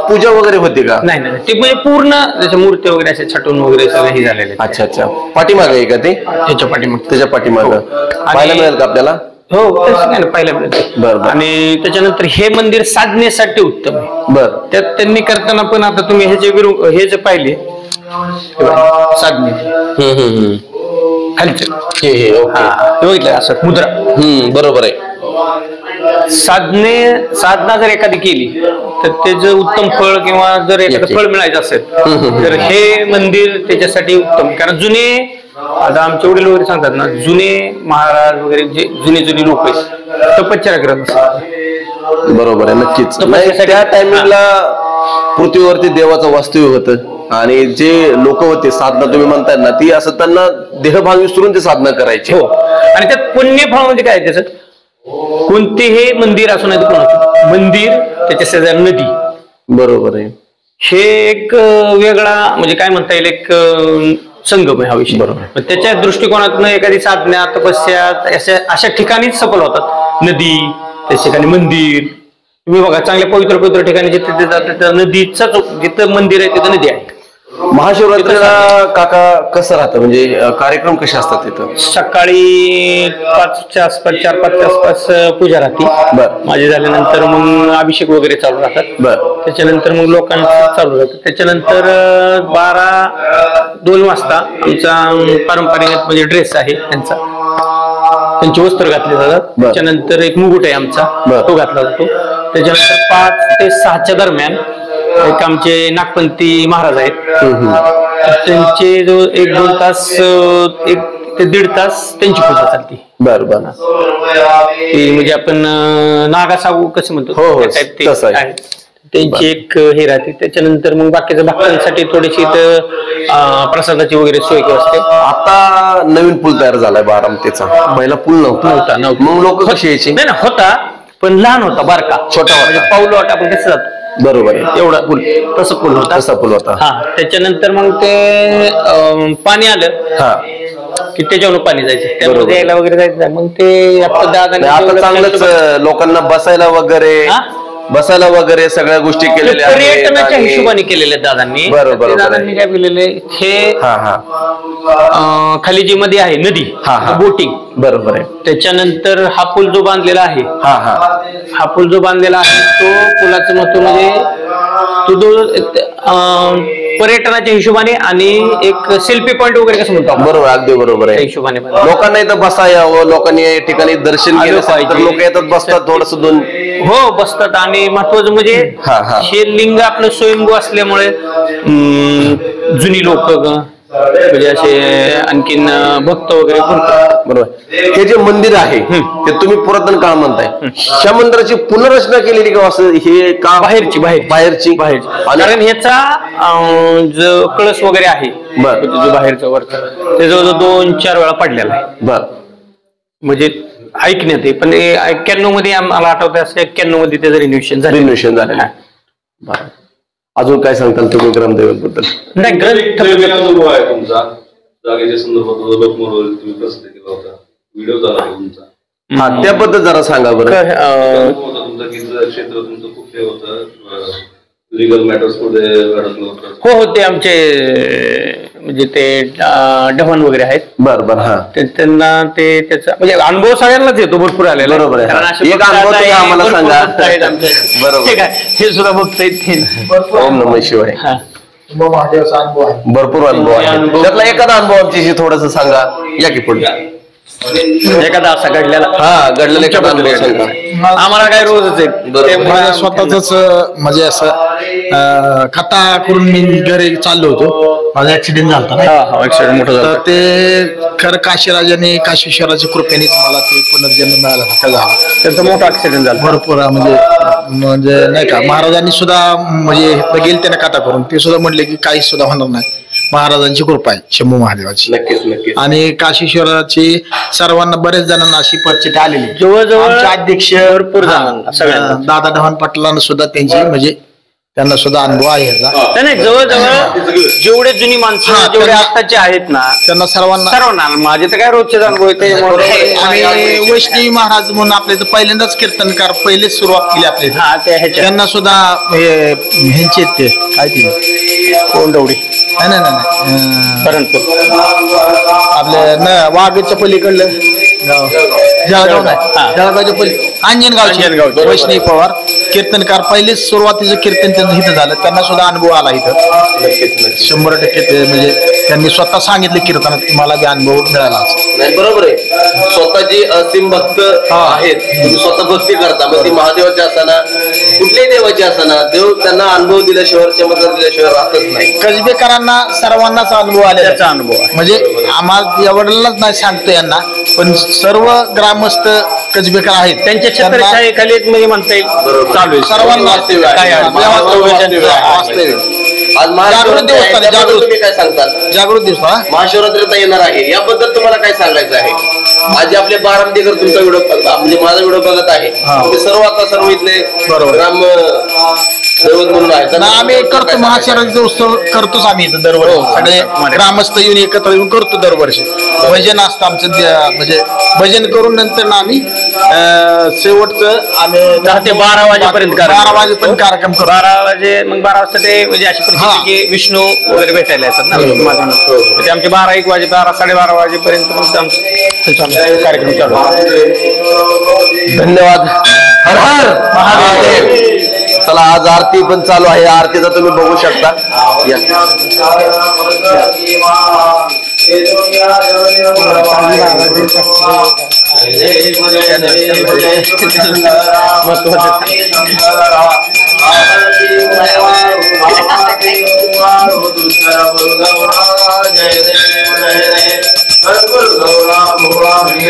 Speaker 2: पूजा वगैरे होते का?
Speaker 7: नाही, ते म्हणजे पूर्ण त्याच्या मूर्ती वगैरे असे छटून वगैरे सगळे हे झालेले.
Speaker 2: अच्छा. पाठीमागे आहे का ते?
Speaker 7: त्याच्या पाठीमागे
Speaker 2: पाहायला मिळेल का आपल्याला?
Speaker 7: हो, तसं नाही पाहिलं मिळतं. आणि त्याच्यानंतर हे मंदिर साधनेसाठी उत्तम आहे.
Speaker 2: बरं.
Speaker 7: त्यात त्यांनी करताना पण आता तुम्ही हे जे पाहिले साधने खालीच बघितलं असं मुद्रा.
Speaker 2: बरोबर आहे.
Speaker 7: साधना जर एखादी केली तर त्याचं उत्तम फळ किंवा जर एखादं फळ मिळायचं असेल तर हे मंदिर त्याच्यासाठी उत्तम. कारण जुने आता आमचे वडील वगैरे सांगतात ना, जुने महाराज वगैरे जे जुने लोक आहेत तपश्चर्या करत असतात.
Speaker 2: बरोबर आहे. नक्कीच. त्या टायमिंगला पृथ्वीवरती देवाचं वास्तव्य होतं आणि जे लोक होते साधना तुम्ही म्हणताय ना, ती असं त्यांना देहभाग विसरून ते साधना करायचे.
Speaker 7: हो. आणि त्यात पुण्यफळ म्हणजे काय त्याचं, कोणतेही मंदिर असू नाही कोणाचं मंदिर त्याच्या शेजारी नदी.
Speaker 2: बरोबर आहे.
Speaker 7: हे एक वेगळा म्हणजे काय म्हणता येईल एक संगम आहे हा विषय. बरोबर. त्याच्या दृष्टिकोनातून एखादी साधना तपस्या अशा ठिकाणीच सफल होतात. नदी त्या ठिकाणी मंदिर. तुम्ही बघा चांगल्या पवित्र ठिकाणी जिथे जातात नदीच जिथं मंदिर आहे तिथं नदी आहे.
Speaker 2: महाशिवरात्रीला काका कसं राहतं, म्हणजे कार्यक्रम कसे असतात तिथं?
Speaker 7: सकाळी 5च्या आसपास 4-5च्या आसपास पूजा राहते. माझी झाल्यानंतर मग अभिषेक वगैरे चालू राहतात. त्याच्यानंतर मग लोकांचं चालू राहतं. त्याच्यानंतर 2 वाजता आमचा पारंपरिक म्हणजे ड्रेस आहे त्यांचा, त्यांचे वस्त्र घातले जातात. त्याच्यानंतर एक मुकुट आहे आमचा, तो घातला जातो. त्याच्यानंतर 5 ते 6च्या दरम्यान एक आमचे नागपंथी महाराज आहेत, त्यांचे जो 1-2 तास एक ते 1.5 तास त्यांची पूजा चालते.
Speaker 2: बरं बरं.
Speaker 7: ती म्हणजे आपण नागासागू कसं म्हणतो
Speaker 2: हो,
Speaker 7: त्या type ते
Speaker 2: तसं आहे.
Speaker 7: आहे. त्यांची एक हे राहते. त्याच्यानंतर मग बाकीच्या भक्तांसाठी थोडीशी प्रसादाची वगैरे सोय असते.
Speaker 2: आता नवीन पूल तयार झालाय बारामतीचा, पहिला पूल नव्हता. मग लोक कशी यायची?
Speaker 7: नाही ना, होता पण लहान होता, बारका छोटा, म्हणजे पाऊल वाट आपण कसं जातो
Speaker 2: बरोबर आहे,
Speaker 7: एवढा पूल, तसं पूल होता.
Speaker 2: तसा पूल होता.
Speaker 7: हा, त्याच्यानंतर मग ते पाणी आलं
Speaker 2: हा
Speaker 7: की त्याच्यावर पाणी जायचं, त्यामध्ये यायला वगैरे जायचं. मग ते
Speaker 2: आता चांगलंच लोकांना बसायला वगैरे सगळ्या गोष्टी केलेल्या आहेत.
Speaker 7: पर्यटनाच्या हिशोबाने केलेल्या दादांनी.
Speaker 2: बरोबर.
Speaker 7: दादांनी काय केलेले, हे खाली जी मध्ये आहे नदी, बोटिंग,
Speaker 2: बरोबर आहे.
Speaker 7: त्याच्यानंतर हा पूल जो बांधलेला आहे, हा पूल जो बांधलेला आहे तो पुलाचं महत्व म्हणजे तो पर्यटनाच्या हिशोबाने आणि एक सेल्फी पॉइंट वगैरे कसं म्हणतो.
Speaker 2: बरोबर, अगदी बरोबर आहे.
Speaker 7: हिशोबाने
Speaker 2: लोकांना इथं बसा यावं, लोकांनी या ठिकाणी दर्शन केलं पाहिजे. लोक येतात, बसतात, थोडस दोन
Speaker 7: हो बसतात. आणि महत्वाचं म्हणजे हे लिंग आपलं स्वयंभू असल्यामुळे जुनी लोक म्हणजे असे आणखीन भक्त वगैरे
Speaker 2: बरोबर. हे जे मंदिर आहे ते तुम्ही पुरातन काळ म्हणताय, त्या मंदिराची पुनर्रचना केलेली का असं हे का? बाहेरची.
Speaker 7: कारण ह्याचा जो कळस वगैरे आहे जो बाहेरचा वरचा, ते जवळजवळ 2-4 वेळा पडलेला आहे.
Speaker 2: बर.
Speaker 7: म्हणजे ऐकण्यात आहे, पण 91 मध्ये मला आठवतं, असं 91 मध्ये त्याचं रिन्युएशन झालं.
Speaker 2: अजून काय सांगताल तुम्ही ग्रामदैवत बद्दल?
Speaker 7: नाही,
Speaker 3: अनुभव आहे तुमचा जागेच्या संदर्भात लोकमत तुम्ही प्रसिद्ध केला होता, व्हिडिओ झाला तुमचा,
Speaker 2: त्याबद्दल जरा सांगा बरं.
Speaker 3: तुमचं क्षेत्र तुमचं खूप हे होतं, लिगल मॅटर्स मध्ये अडकलं होतं.
Speaker 7: हो, ते आमचे म्हणजे ते डव्हाण वगैरे आहेत.
Speaker 2: बरं. हा,
Speaker 7: त्यांना ते त्याचा म्हणजे अनुभव सगळ्यांनाच येतो, भरपूर आलेला.
Speaker 2: बरोबर आहे. एक अनुभव आम्हाला सांगा.
Speaker 7: बरोबर, हे सुद्धा बघता येत.
Speaker 2: ओम नमः शिवाय.
Speaker 4: महादेवाचा अनुभव आहे,
Speaker 2: भरपूर अनुभव आहे. त्यातला एखादा अनुभव आमच्याशी थोडस सांगा. या की पुढे
Speaker 7: एखादा असा घडलेला
Speaker 2: एखादा अनुभव सांगा.
Speaker 7: आम्हाला काय रोजच आहे.
Speaker 9: स्वतःच म्हणजे असं खाता करून मी घरी चाललो होतो, माझा ऍक्सिडेंट झाला.
Speaker 7: ऍक्सिडेंट मोठा झाला.
Speaker 9: तर ते खरं काशीराजाने, काशीश्वराच्या कृपेनेच मला ते पुनर्जन्म मिळाला झाला.
Speaker 7: त्यांचा मोठा ऍक्सिडेंट झाला.
Speaker 9: भरपूर म्हणजे नाही का, महाराजांनी सुद्धा म्हणजे गेल त्याने काटा करून ते सुद्धा म्हणले की काही सुद्धा होणार नाही, महाराजांची कृपा आहे, शंभू महादेवाची.
Speaker 2: नक्कीच.
Speaker 9: आणि काशीश्वराची सर्वांना, बरेच जणांना अशी परिचिती आलेली.
Speaker 7: जवळजवळ
Speaker 9: अध्यक्ष
Speaker 7: भरपूर
Speaker 9: दादा ढवाण पाटलांना सुद्धा त्यांची म्हणजे त्यांना सुद्धा अनुभव आहे ह्याचा.
Speaker 7: नाही, जवळजवळ जेवढे जुनी माणसं जेवढे आत्ताचे आहेत ना,
Speaker 9: त्यांना सर्वांना
Speaker 7: माझे तर काय रोजचे अनुभव येते.
Speaker 9: आणि वैष्णवी महाराज म्हणून आपल्या इथं पहिल्यांदाच कीर्तनकार पहिलेच सुरुवात केली आपल्या, त्यांना सुद्धा ह्यांचे ते काय ते
Speaker 7: कोंडवडी
Speaker 9: नाही आपल्या वाघच्या पलीकडलं गाव जळगाव नाही, जळगावच्या पलीकडे अंजनगावचे वैष्णवी पवार कीर्तनकार, पहिलेच सुरुवातीचं कीर्तन त्यांचं इथं झालं. त्यांना सुद्धा अनुभव आला इथं 100% ते म्हणजे त्यांनी स्वतः सांगितले कीर्तनात की मला बी अनुभव मिळाला.
Speaker 2: नाही, बरोबर आहे. स्वतःची असीम भक्त आहेत, तुम्ही स्वतः भक्ती करता, मग ती महादेवाची असताना कुठल्याही देवाची असताना देव त्यांना अनुभव दिल्याशिवाय, चमत्कार दिल्याशिवाय राहतच नाही.
Speaker 9: कसबेकरांना सर्वांनाच अनुभव आलेला
Speaker 7: अनुभव
Speaker 9: म्हणजे आम्हाला एवढ्यालाच नाही सांगतो यांना, पण सर्व ग्रामस्थ कसबेकर आहेत
Speaker 7: त्यांच्या छत्रछायेखाली म्हणजे म्हणता येईल चालू आहे
Speaker 9: सर्वांना.
Speaker 2: आज महाशिवरात्री तुम्ही काय सांगताल?
Speaker 9: जागृत दिवस
Speaker 2: महाशिवरात्री येणार आहे, याबद्दल तुम्हाला काय सांगायचं आहे? आज आपले बारामतीकर तुमचा व्हिडिओ म्हणजे माझा व्हिडिओ बघत आहे, सर्व आता सर्व इथले ग्राम दैवत म्हणून आहेत.
Speaker 9: आम्ही करतो महाशिवरात्रीचा उत्सव करतोच आम्ही इथं दरवर्षी, सगळे ग्रामस्थ येऊन एकत्र येऊन करतो दरवर्षी. भजन असतं आमचं, म्हणजे भजन करून नंतर ना आम्ही शेवटचं आम्ही
Speaker 7: 10 ते 12 वाजेपर्यंत
Speaker 9: 12 वाजेपर्यंत कार्यक्रम करतो.
Speaker 7: 12 वाजे मग 12 वाजता ते म्हणजे अशी परिस्थिती की विष्णू वगैरे भेटायला येतात ना, म्हणजे आमचे 12-1 वाजे 12-12:30 वाजेपर्यंत मग आमचे कार्यक्रम चालू.
Speaker 2: धन्यवाद. हर हर महादेव. चला, आज आरती पण चालू आहे, आरतीचा तुम्ही बघू शकता.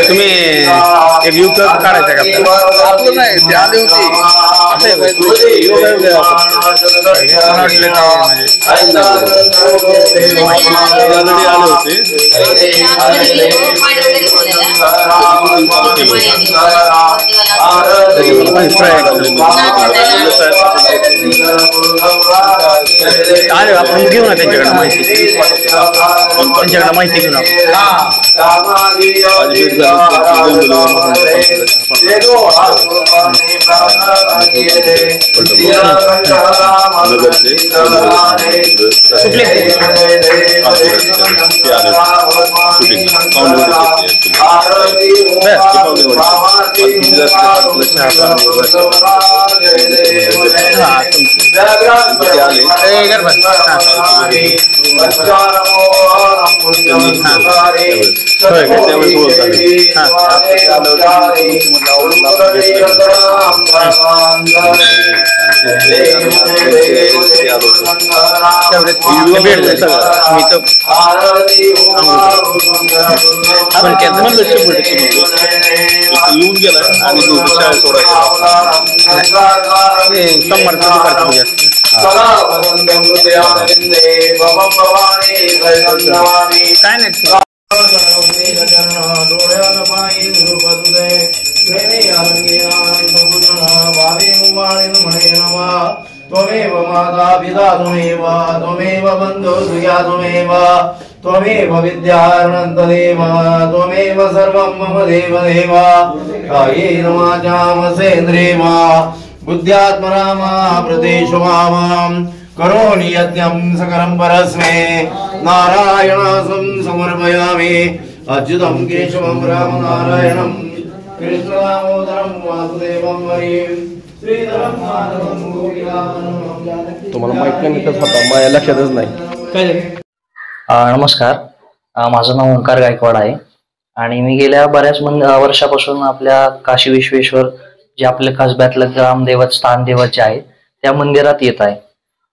Speaker 7: तुम्ही एक युग काढायचा का
Speaker 8: आपलं नाही ते आले होते
Speaker 7: आले आपण घेऊ ना त्यांच्याकडे माहिती घेऊ ना
Speaker 3: येऊन गेला आणि शाळेत सोडायला
Speaker 7: काय नाही
Speaker 6: त्वमेव माता पिता त्वमेव त्वमेव बन्धु सुया त्वमेव त्वमेव विद्यार्णन्तदेव त्वमेव सर्वं मम देव देव कायेन वाचा मनसेन्द्रियेण बुद्ध्यात्मना मा प्रतेषु मां करोमि यज्ञं सकलं परस्मै नारायणासं समर्पयामि अच्युतं केशवं रामनारायणं कृष्णदामोदरं वासुदेवं हरिं श्रीधरं माधवं गोपिकाननं
Speaker 2: तुम्हाला माहित नाही होता माझ्या लक्षातच नाही
Speaker 7: काय
Speaker 10: नमस्कार, माझं नाव ओंकार गायकवाड आहे आणि मी गेल्या बऱ्याच वर्षापासून आपल्या काशी विश्वेश्वर जे आपल्या कसब्यातलं ग्रामदैवत स्थानदैवत जे आहे त्या मंदिरात येत आहे.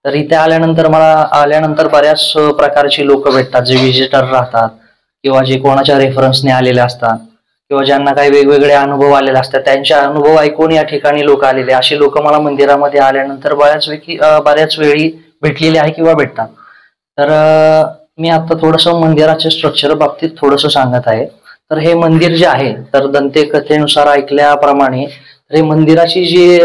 Speaker 10: तर इथे आल्यानंतर बऱ्याच प्रकारची लोक भेटतात, जे व्हिजिटर राहतात किंवा जे कोणाच्या रेफरन्सने आलेले असतात किंवा ज्यांना काही वेगवेगळे अनुभव आलेले असतात, त्यांचे अनुभव ऐकून या ठिकाणी लोक आलेले. अशी लोक मला मंदिरामध्ये आल्यानंतर बऱ्याच वेळी भेटलेली आहे किंवा भेटतात. तर मी आता थोडंसं मंदिराच्या स्ट्रक्चर बाबतीत थोडंसं सांगत आहे. तर हे मंदिर जे आहे, तर दंते कथेनुसार ऐकल्याप्रमाणे हे मंदिराची जी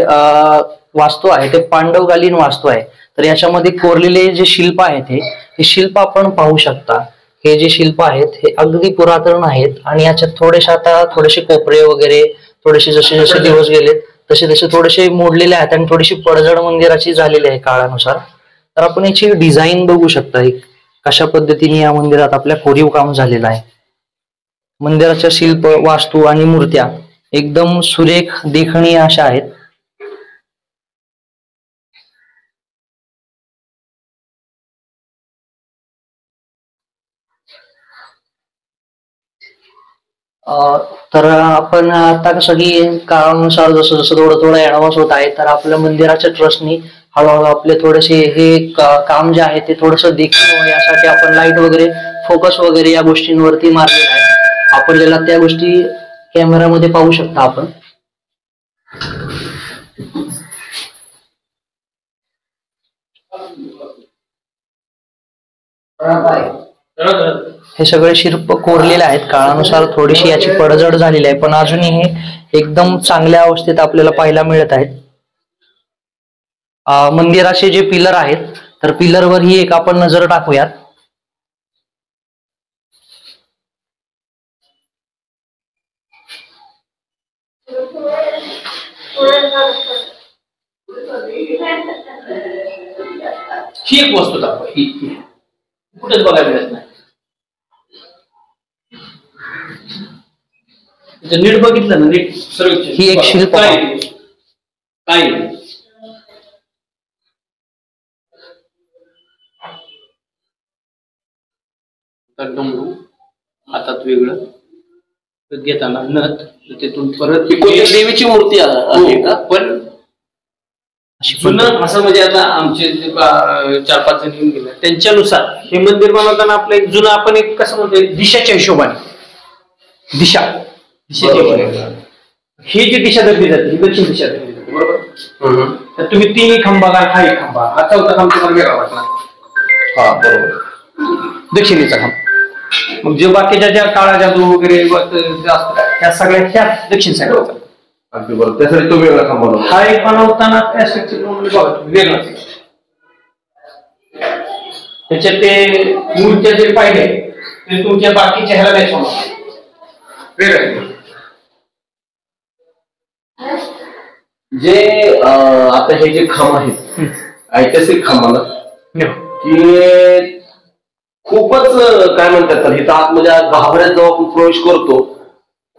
Speaker 10: वास्तू आहे ते पांडवकालीन वास्तू आहे. तर याच्यामध्ये कोरलेले जे शिल्प आहेत हे शिल्प आपण पाहू शकता. हे जे शिल्प आहेत हे अगदी पुरातन आहेत आणि याच्यात थोडेसे कोपरे वगैरे थोडेसे जसे जसे दिवस गेलेत तसे तसे थोडेसे मोडलेले आहेत आणि थोडीशी पडझड मंदिराची झालेली आहे काळानुसार. तर आपण याची डिझाईन बघू शकता कशा पद्धतीने या मंदिरात आपल्या कोरीव काम झालेलं आहे. मंदिराच्या शिल्प, वास्तू आणि मूर्त्या एकदम सुरेख देखणीय अशा आहेत. तर आपण आता कसं की काळानुसार जसं जसं थोडं थोडं ऍडव्हान्स होत आहे, तर आपल्या मंदिराच्या ट्रस्टनी हळूहळू आपले थोडेसे हे काम जे आहे ते थोडंसं देखील यासाठी आपण लाईट वगैरे, फोकस वगैरे या गोष्टींवरती मारलेलं आहे. आपल्याला त्या गोष्टी कॅमेरामध्ये पाहू शकता आपण. हे सगळे शिल्प कोरलेले आहेत. काळानुसार थोडीशी याची पडझड झालेली आहे, पण अजूनही हे एकदम चांगल्या अवस्थेत आपल्याला पाहायला मिळत आहेत. मंदिराचे जे पिलर आहेत, तर पिलरवर ही एक आपण नजर टाकूयात.
Speaker 7: ही एक वस्तू दाखवा, ही कुठेच बघायला मिळत नाही. नीट बघितलं ना, नीट सर्व
Speaker 10: ही एक शिल्प
Speaker 7: काय डमरू हातात वेगळं घेताना नथ, तिथून परत देवीची मूर्ती आहे का. पण जुनं असं म्हणजे आता आमचे 4-5 जण येऊन गेले त्यांच्यानुसार हे मंदिर बनवताना आपलं एक जुनं आपण एक कसं म्हणतो दिशाच्या हिशोबाने दिशा ही जी दिशा धरली जाते ही दक्षिण दिशा धरली जाते, बरोबर. तर तुम्ही तिन्ही खांबा घाल, हा एक खांबा, हा चौथा खांब तुम्हाला वेगळा वाटला.
Speaker 2: हा बरोबर,
Speaker 7: दक्षिणेचा खांब. मग जे बाकीच्या ज्या काळा जादू वगैरे असतात त्या सगळ्या ह्या दक्षिण साईडला.
Speaker 2: अगदी बरोबर, त्यासाठी तो वेगळा खांब बनवला.
Speaker 7: हा एक बनवताना त्या स्ट्रक्चर वेगळा, त्याच्यात ते मूळच्या जे पाहिले ते तुमच्या बाकीच्या ह्याला नाही समजलं, वेगळं.
Speaker 2: जे आता हे जे खांब आहेत ऐतिहासिक खांबाला की खूपच काय म्हणतात तर इथं आतमध्ये गाभाऱ्यात जेव्हा आपण प्रवेश करतो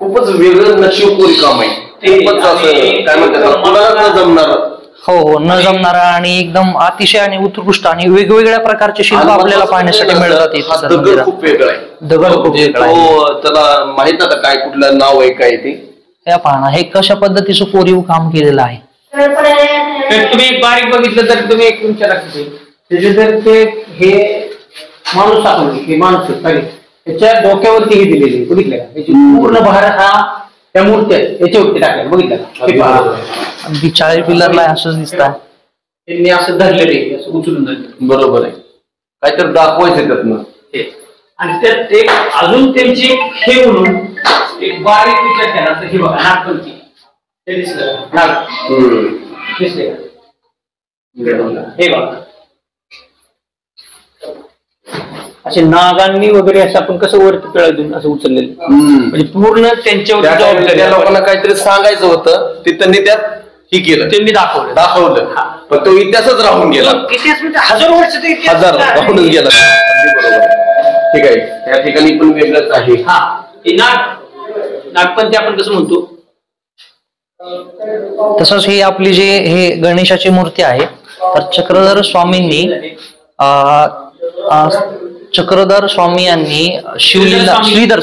Speaker 2: खूपच वेगळं नशीबकोरी काम आहे. खूपच असं काय म्हणतात मला न जमणार.
Speaker 10: हो, न जमणारा आणि एकदम अतिशय आणि उत्कृष्ट आणि वेगवेगळ्या प्रकारचे शिल्प आपल्याला पाहण्यासाठी मिळतात.
Speaker 2: दगड खूप वेगळा आहे,
Speaker 10: दगड खूप वेगळा आहे.
Speaker 2: त्याला माहित ना काय कुठलं नाव आहे काय ते.
Speaker 10: या पाहणं हे कशा पद्धतीचं कोरीव काम केलेलं आहे.
Speaker 7: तुम्ही एक बारीक बघितलं तर तुम्ही एक तुमच्या लक्षात येईल त्याचे जर ते हे माणूस दाखवले, हे माणूस त्याच्या डोक्यावरती हे दिलेली बघितलं का, याची पूर्ण भार हा त्या मूर्त्या याच्यावरती टाकल्या बघितलं.
Speaker 10: अगदी 40 पिलरला असंच दिसतात.
Speaker 7: त्यांनी असं धरलेले, असं उचलून धरले.
Speaker 2: बरोबर आहे, काहीतरी दाखवायचं त्यातनं.
Speaker 7: आणि त्यात एक अजून त्यांची हे म्हणून एक बारीक विचार केला तर हे बघा नागपंथी हे दिसलं, नाग दिसले हे बघा. असे नागांनी वगैरे असं आपण कसं वरती पिळा देऊन असं उचललेलं, म्हणजे पूर्ण त्यांच्या
Speaker 2: लोकांना काहीतरी सांगायचं होतं ते त्यांनी त्यात ही केलं,
Speaker 7: त्यांनी दाखवलं.
Speaker 2: पण तो इतिहासच राहून गेला.
Speaker 7: इतिहास म्हणजे हजारो वर्ष
Speaker 2: हजार राहूनच गेला. बरोबर, ठीक आहे. त्या ठिकाणी पण वेगळंच आहे.
Speaker 7: हा नागपंथी आपण कसं म्हणतो
Speaker 10: तसंच ही आपली जे हे गणेशाची मूर्ती आहे तर चक्रधर स्वामींनी श्रीधर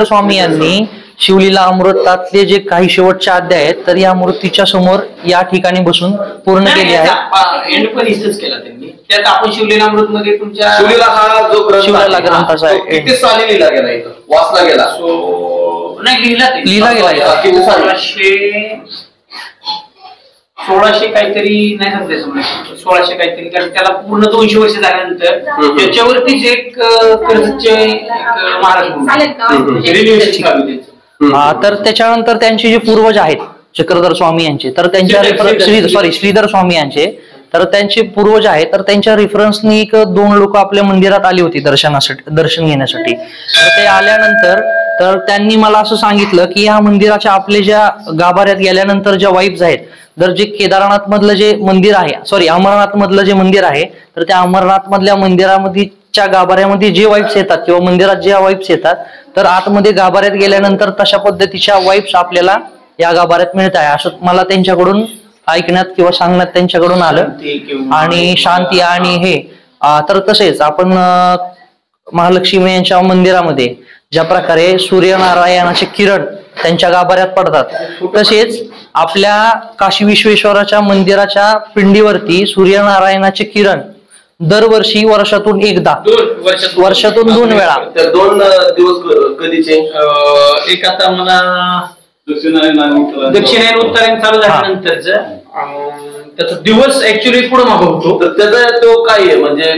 Speaker 10: स्वामी यांनी शिवलीला अमृतातले जे काही शेवटचे अध्याय आहेत तर या मूर्तीच्या समोर या ठिकाणी बसून पूर्ण केले आहे.
Speaker 7: एंड पण इथंच केला त्यांनी. त्यात आपण शिवलीला अमृत मध्ये तुमच्या
Speaker 2: शिवलीला हा जो
Speaker 10: शिवलीला ग्रंथाचा
Speaker 2: किती साली लिहिला गेला इथं, वाचला गेला
Speaker 10: लिहिला गेला
Speaker 7: 1600 काहीतरी नाही सांगते 1600 काहीतरी, कारण त्याला पूर्ण 200 वर्ष झाल्यानंतर त्याच्यावरतीच एक कर्जतचे महाराज
Speaker 10: तर त्याच्यानंतर त्यांचे जे पूर्वज आहेत चक्रधर स्वामी यांचे तर त्यांच्या श्रीधर स्वामी यांचे तर त्यांचे पूर्वज आहेत तर त्यांच्या रेफरन्सनी 2 लोक आपल्या मंदिरात आली होती दर्शन घेण्यासाठी. तर ते आल्यानंतर तर त्यांनी मला असं सांगितलं की या मंदिराच्या आपल्या ज्या गाभाऱ्यात गेल्यानंतर ज्या वाईब्स आहेत तर जे केदारनाथ मधलं जे मंदिर आहे अमरनाथ मधलं जे मंदिर आहे तर त्या अमरनाथ मधल्या मंदिरामध्येच्या गाभाऱ्यामध्ये जे वाईब्स येतात किंवा मंदिरात ज्या वाईब्स येतात तर आतमध्ये गाभाऱ्यात गेल्यानंतर तशा पद्धतीच्या वाईब्स आपल्याला या गाभाऱ्यात मिळत आहे असं मला त्यांच्याकडून ऐकण्यात किंवा सांगण्यात त्यांच्याकडून आलं. आणि शांती आणि हे तर तसेच आपण महालक्ष्मी यांच्या मंदिरामध्ये ज्या प्रकारे सूर्यनारायणाचे किरण त्यांच्या गाभाऱ्यात पडतात तसेच आपल्या काशी विश्वेश्वराच्या मंदिराच्या पिंडीवरती सूर्यनारायणाचे किरण दरवर्षी वर्षातून एकदा वर्षातून 2 वेळा
Speaker 2: 2 दिवस कधीचे
Speaker 7: एक आता मला दक्षिणायन उत्तरायण चालू झाल्यानंतरच त्याचा दिवस ऍक्च्युली पुढे मागं होतो.
Speaker 2: तर त्याचा तो काय आहे म्हणजे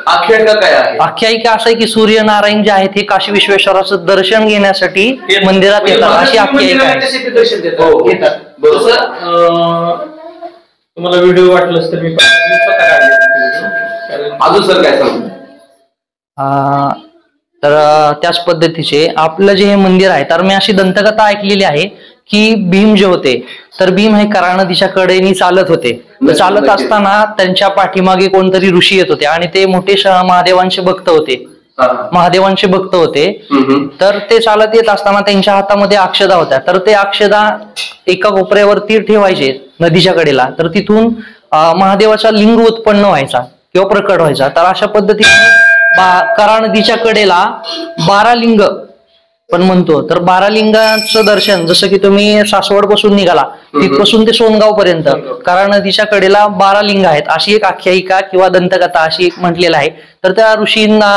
Speaker 2: आख्यायिका काय आहे?
Speaker 10: आख्यायिका असं आहे की सूर्यनारायण जे आहेत हे काशी विश्वेश्वराचं दर्शन घेण्यासाठी मंदिरात येतात अशी आख्यायिका आहे.
Speaker 7: दर्शन घेतात. तुम्हाला व्हिडिओ वाटलंच तर मी
Speaker 2: अजून सर काय सांगू.
Speaker 10: तर त्याच पद्धतीचे आपलं जे हे मंदिर आहे तर मी अशी दंतकथा ऐकलेली आहे की भीम जे होते तर भीम हे करा नदीच्या कडेने चालत होते. चालत असताना त्यांच्या पाठीमागे कोणतरी ऋषी येत होते आणि ते मोठे महादेवांचे भक्त होते. तर ते चालत येत असताना त्यांच्या हातामध्ये अक्षदा होत्या तर ते अक्षदा एका कोपऱ्यावरती ठेवायचे नदीच्या कडेला तर तिथून महादेवाचा लिंग उत्पन्न व्हायचा किंवा प्रकट व्हायचा. तर अशा पद्धतीने करा नदीच्या कडेला 12 लिंग पण म्हणतो तर 12 लिंगांचं दर्शन जसं की तुम्ही सासवड पासून निघाला तिथपासून ते सोनगाव पर्यंत करा नदीच्या कडेला 12 लिंग आहेत अशी एक आख्यायिका किंवा दंतकथा अशी एक म्हटलेलं आहे. तर त्या ऋषींना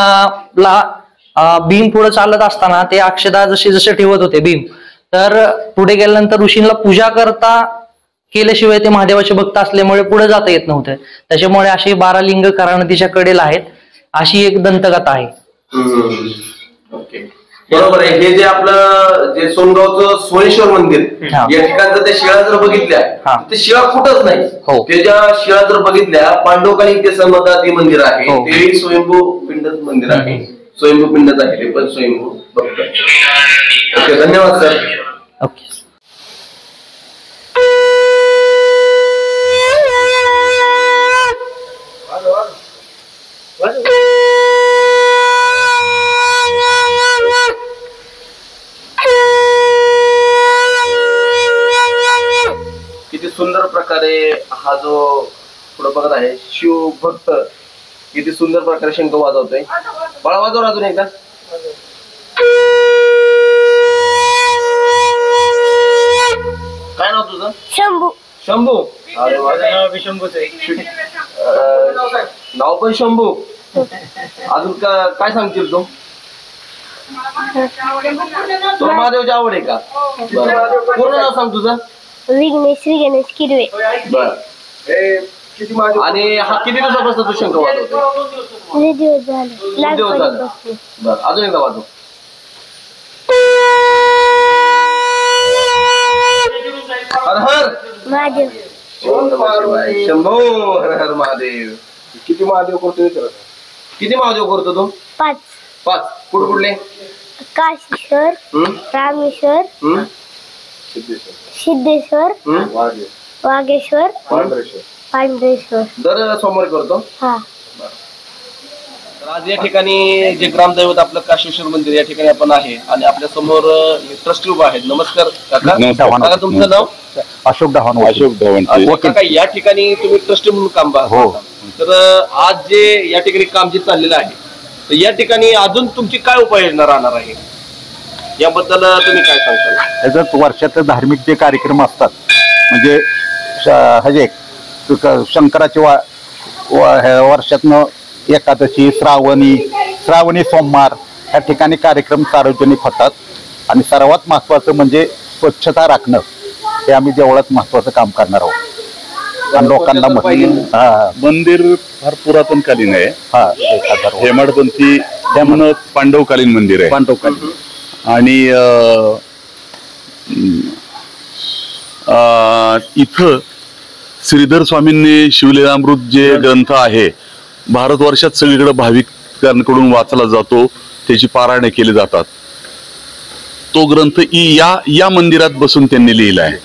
Speaker 10: भीम पुढे चालत असताना ते अक्षदा जसे जसे ठेवत होते भीम, तर पुढे गेल्यानंतर ऋषींना पूजा करता केल्याशिवाय ते महादेवाचे भक्त असल्यामुळे पुढे जाता येत नव्हते. त्याच्यामुळे अशी 12 लिंग करा नदीच्या कडेला आहेत, अशी एक दंतकथा आहे.
Speaker 2: ओके, बरोबर आहे. हे जे आपलं जे सोनगावचं सोमेश्वर मंदिर या ठिकाणचं त्या शिळा जर बघितल्या ते शिळा कुठंच नाही. ते ज्या शिळा जर बघितल्या पांडवकालीन ते समदादी मंदिर आहे, ते स्वयंभू पिंड मंदिर आहे, स्वयंभू पिंडच आहे ते, पण स्वयंभू भक्त. ओके, धन्यवाद सर.
Speaker 10: ओके.
Speaker 2: किती सुंदर प्रकारे हा जो पुढे बघत आहे शिवभक्त किती सुंदर प्रकारे शंख वाजवतोय. बाळा वाजव अजून एकदा. काय नाव तुझं?
Speaker 11: शंभू.
Speaker 2: शंभू. अरे माझं नाव शंभूच आहे. नाव पण शंभू. अजून काय सांगतील तू? तुला महादेवची आवड आहे का? पूर्ण नाव सांग तुझं.
Speaker 11: विघ्नेश श्रीगणेश किरवे.
Speaker 2: बर. आणि हा किती दिवसापासून तू शंख वाजवतो?
Speaker 11: लय दिवस झाले.
Speaker 2: बर, अजून एकदा वाजव. हर हर
Speaker 11: महादेव.
Speaker 2: शंभो हर हर महादेव. किती महादेव करतो? किती महादेव करतो तू?
Speaker 11: 5.
Speaker 2: 5. कुठले?
Speaker 11: काशीश्वर, रामेश्वर, सिद्धेश्वर, वागेश्वर, पांढरेश्वर.
Speaker 2: दर सोमवारी करतो.
Speaker 11: हा.
Speaker 2: आज या ठिकाणी जे ग्रामदैवत आपलं काशीश्वर मंदिर या ठिकाणी आपण आहे आणि आपल्या समोर ट्रस्टी उभा आहेत. नमस्कार काका. काका तुमचं नाव?
Speaker 12: अशोक ढवाण. अशोक ढवाण.
Speaker 2: काका या ठिकाणी तुम्ही ट्रस्टी म्हणून काम पाहता. तर आज जे या ठिकाणी काम जे चाललेलं आहे तर या ठिकाणी अजून तुमची काय उपाययोजना राहणार आहे याबद्दल तुम्ही काय सांगता?
Speaker 12: याच्यात वर्षात धार्मिक जे कार्यक्रम असतात म्हणजे शंकराचे वर्षातनं एकादशी, श्रावणी सोमवार या ठिकाणी कार्यक्रम सार्वजनिक होतात. आणि सर्वात महत्वाचं म्हणजे स्वच्छता राखणं, हे आम्ही देवळात महत्वाचं काम करणार आहोत. आणि लोकांना
Speaker 3: मंदिर फार पुरातनकालीन आहे. हेमाडपंथी म्हणून पांडवकालीन मंदिर आहे.
Speaker 12: पांडवकालीन.
Speaker 3: आणि इथं श्रीधर स्वामींनी शिवलीलामृत जे ग्रंथ आहे भारतवर्षात सगळीकडे भाविकांकडून वाचला जातो, त्याची पारायणे केली जातात. तो ग्रंथ या मंदिरात बसून त्यांनी लिहिला आहे.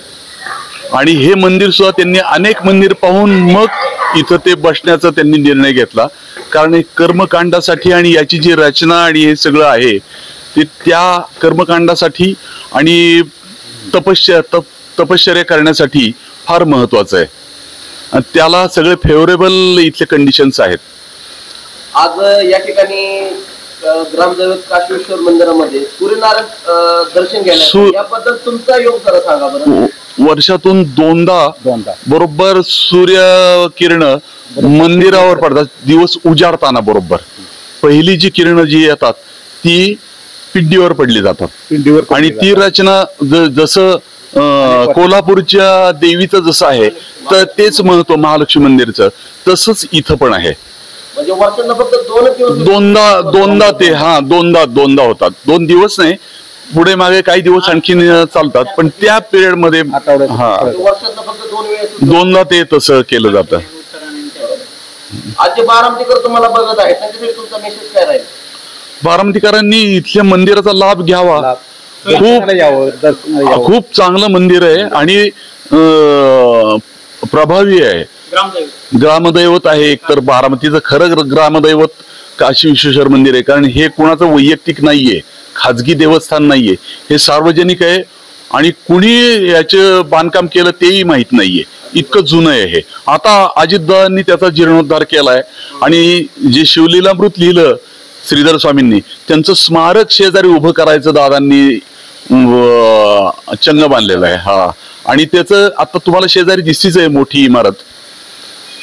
Speaker 3: आणि हे मंदिर सुद्धा त्यांनी अनेक मंदिर पाहून मग इथं ते बसण्याचा त्यांनी निर्णय घेतला. कारण हे कर्मकांडासाठी आणि याची जी रचना आणि हे सगळं आहे ते त्या कर्मकांडासाठी आणि तपश्चर्या करण्यासाठी फार महत्वाचं आहे. आणि त्याला सगळे फेवरेबल इथले कंडिशन्स आहेत.
Speaker 2: आज या ठिकाणी ग्रामदैवत काशीश्वर मंदिरामध्ये सूर्यनारायण दर्शन घ्यायला याबद्दल तुमचा योग जरा सांगा बरं.
Speaker 3: वर्षातून दोनदा बरोबर सूर्य किरण मंदिरावर पडतात. दिवस उजाडताना बरोबर पहिली जी किरण जी येतात ती पिंडीवर पडली जातात. आणि ती रचना जसं कोल्हापूरच्या देवीचं जसं आहे तर तेच महत्व महालक्ष्मी मंदिरचं तसंच इथं पण आहे.
Speaker 2: म्हणजे वर्षांना फक्त 2 दिवस
Speaker 3: दोनदा ते दोनदा होतात. 2 दिवस नाही, पुढे मागे काही दिवस आणखीन चालतात, पण त्या पिरियड मध्ये
Speaker 2: वर्षांना फक्त 2 वेळेस
Speaker 3: दोनदा ते तसं केलं जातं.
Speaker 2: आज जे बारामतीकर तुम्हाला बघत आहेत त्यांच्यासाठी तुमचा मेसेज काय राहील?
Speaker 3: बारामतीकरांनी इथल्या मंदिराचा लाभ घ्यावा. खूप चांगलं मंदिर आहे आणि प्रभावी आहे. ग्रामदैवत आहे. एकतर बारामतीचं खरं ग्रामदैवत काशी विश्वेश्वर मंदिर आहे. कारण हे कोणाचं वैयक्तिक नाहीये, खाजगी देवस्थान नाहीये, हे सार्वजनिक आहे. आणि कुणी याचं बांधकाम केलं तेही माहित नाहीये, इतकं जुनं आहे हे. आता अजितदादांनी त्याचा जीर्णोद्धार केलाय आणि जे शिवलीलामृत लिहिलं श्रीधर स्वामींनी त्यांचं स्मारक शेजारी उभं करायचं दादांनी चंग बांधलेलं आहे. हा, आणि त्याचं आता तुम्हाला शेजारी दिसतीच आहे मोठी इमारत.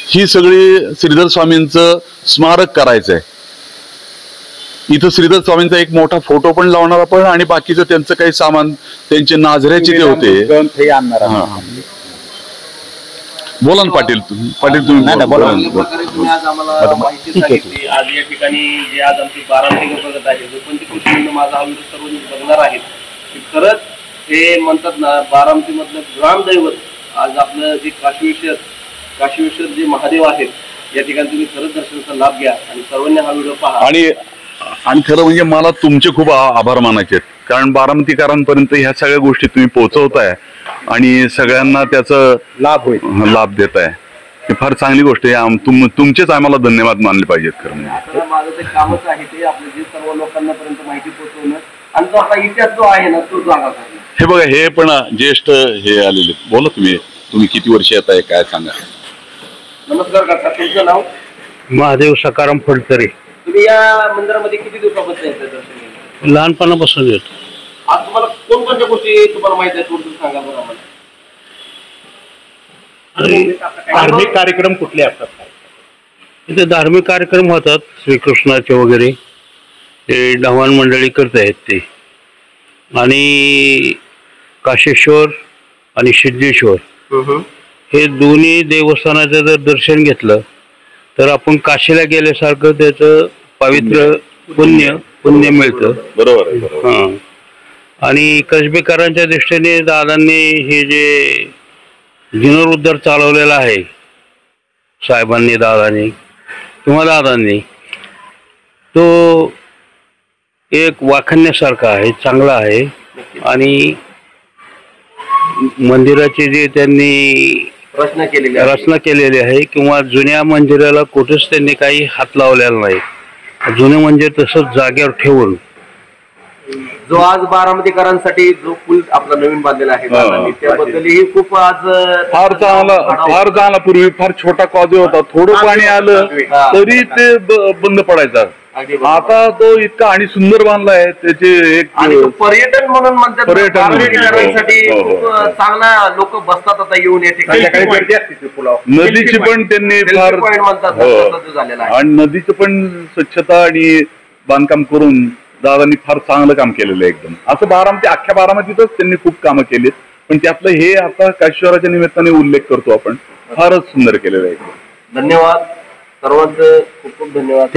Speaker 3: ही सगळी श्रीधर स्वामींचं स्मारक करायचंय.
Speaker 13: इथं श्रीधर स्वामींचा एक मोठा फोटो पण लावणार आपण आणि बाकीचं त्यांचं काही सामान त्यांचे नाझऱ्याचे ते होते
Speaker 12: आणणार.
Speaker 13: बोला ना पाटील तुम्ही बोला.
Speaker 2: आज आम्हाला माहिती सांगितली. आज या ठिकाणी जे आज आमची बारामती बघत आहे जो पण कृषी माझा हा व्हिडिओ सर्व बघणार आहेत की खरंच हे म्हणतात ना बारामती मधलं ग्रामदैवत आज आपलं जे काशीविश्वर जे महादेव आहेत या ठिकाणी तुम्ही खरंच दर्शनाचा लाभ घ्या आणि सर्वांनी हा व्हिडिओ पहा.
Speaker 13: आणि खरं म्हणजे मला तुमचे खूप आभार मानायचे आहेत, कारण बारामतीकरांपर्यंत ह्या सगळ्या गोष्टी तुम्ही पोहोचवताय आणि सगळ्यांना त्याचा लाभ देताय. ही फार चांगली गोष्ट आहे. तुमचेच आम्हाला धन्यवाद मानले पाहिजेत. खरं म्हणजे
Speaker 2: माझं ते कामच आहे ते आपलं जे सर्व लोकांना पर्यंत माहिती पोहोचवणं आणि जो आपला इतिहास जो आहे ना तो जागा करणं.
Speaker 13: हे बघा, हे पण ज्येष्ठ हे आलेले. बोला तुम्ही किती वर्ष येत आहे काय सांगा.
Speaker 2: नमस्कार काका, तुमचं नाव?
Speaker 14: महादेव सकाराम फडतरे.
Speaker 2: तुम्ही या मंदिरामध्ये किती दिवसापासून येतं दर्शन घेऊन?
Speaker 14: लहानपणापासून येतो.
Speaker 2: आज तुम्हाला कोणकोणत्या गोष्टी तुम्हाला माहिती आहेत थोडं सांगा बरं आम्हाला.
Speaker 14: धार्मिक कार्यक्रम कुठले असतात? इथे धार्मिक कार्यक्रम होतात श्रीकृष्णाचे वगैरे, ते ढवाण मंडळी करत आहेत ते. आणि काशेश्वर आणि सिद्धेश्वर हे दोन्ही देवस्थानाचं जर दर्शन घेतलं तर आपण काशीला गेल्यासारखं त्याचं पवित्र पुण्य मिळतं.
Speaker 13: बरोबर.
Speaker 14: हां. आणि कसबेकरांच्या दृष्टीने दादांनी हे जे जीर्णोद्धार चालवलेला आहे साहेबांनी दादांनी तो एक वाखाणण्यासारखा आहे, चांगला आहे. आणि मंदिराची जे त्यांनी रचना केलेली आहे किंवा जुन्या मंदिराला कुठेच त्यांनी काही हात लावलेला नाही. जुने मंदिर तसंच जागेवर ठेवून
Speaker 2: जो आज बारामतीकरांसाठी जो पूल आपला नवीन बांधलेला आहे त्याबद्दलही खूप आज
Speaker 13: फार चांगला. पूर्वी फार छोटा कॉजवे होता, थोडं पाणी आलं तरी ते बंद पडायचा. आता तो इतका आणि सुंदर बांधला आहे. त्याचे एक
Speaker 2: पर्यटन म्हणून म्हणतात बारामतीकरांसाठी खूप चांगला लोक बसतात आता येऊन या ठिकाणी.
Speaker 13: नदीची पण त्यांनी फार आणि नदीचं पण स्वच्छता आणि बांधकाम करून दादांनी फार चांगलं काम केलेलं आहे एकदम. असं अख्ख्या बारामतीतच त्यांनी खूप कामं केलीत, पण त्यातलं हे आता काशीश्वराच्या निमित्ताने उल्लेख करतो आपण. फारच सुंदर केलेलं आहे.
Speaker 2: धन्यवाद सर्वांचं, खूप खूप धन्यवाद.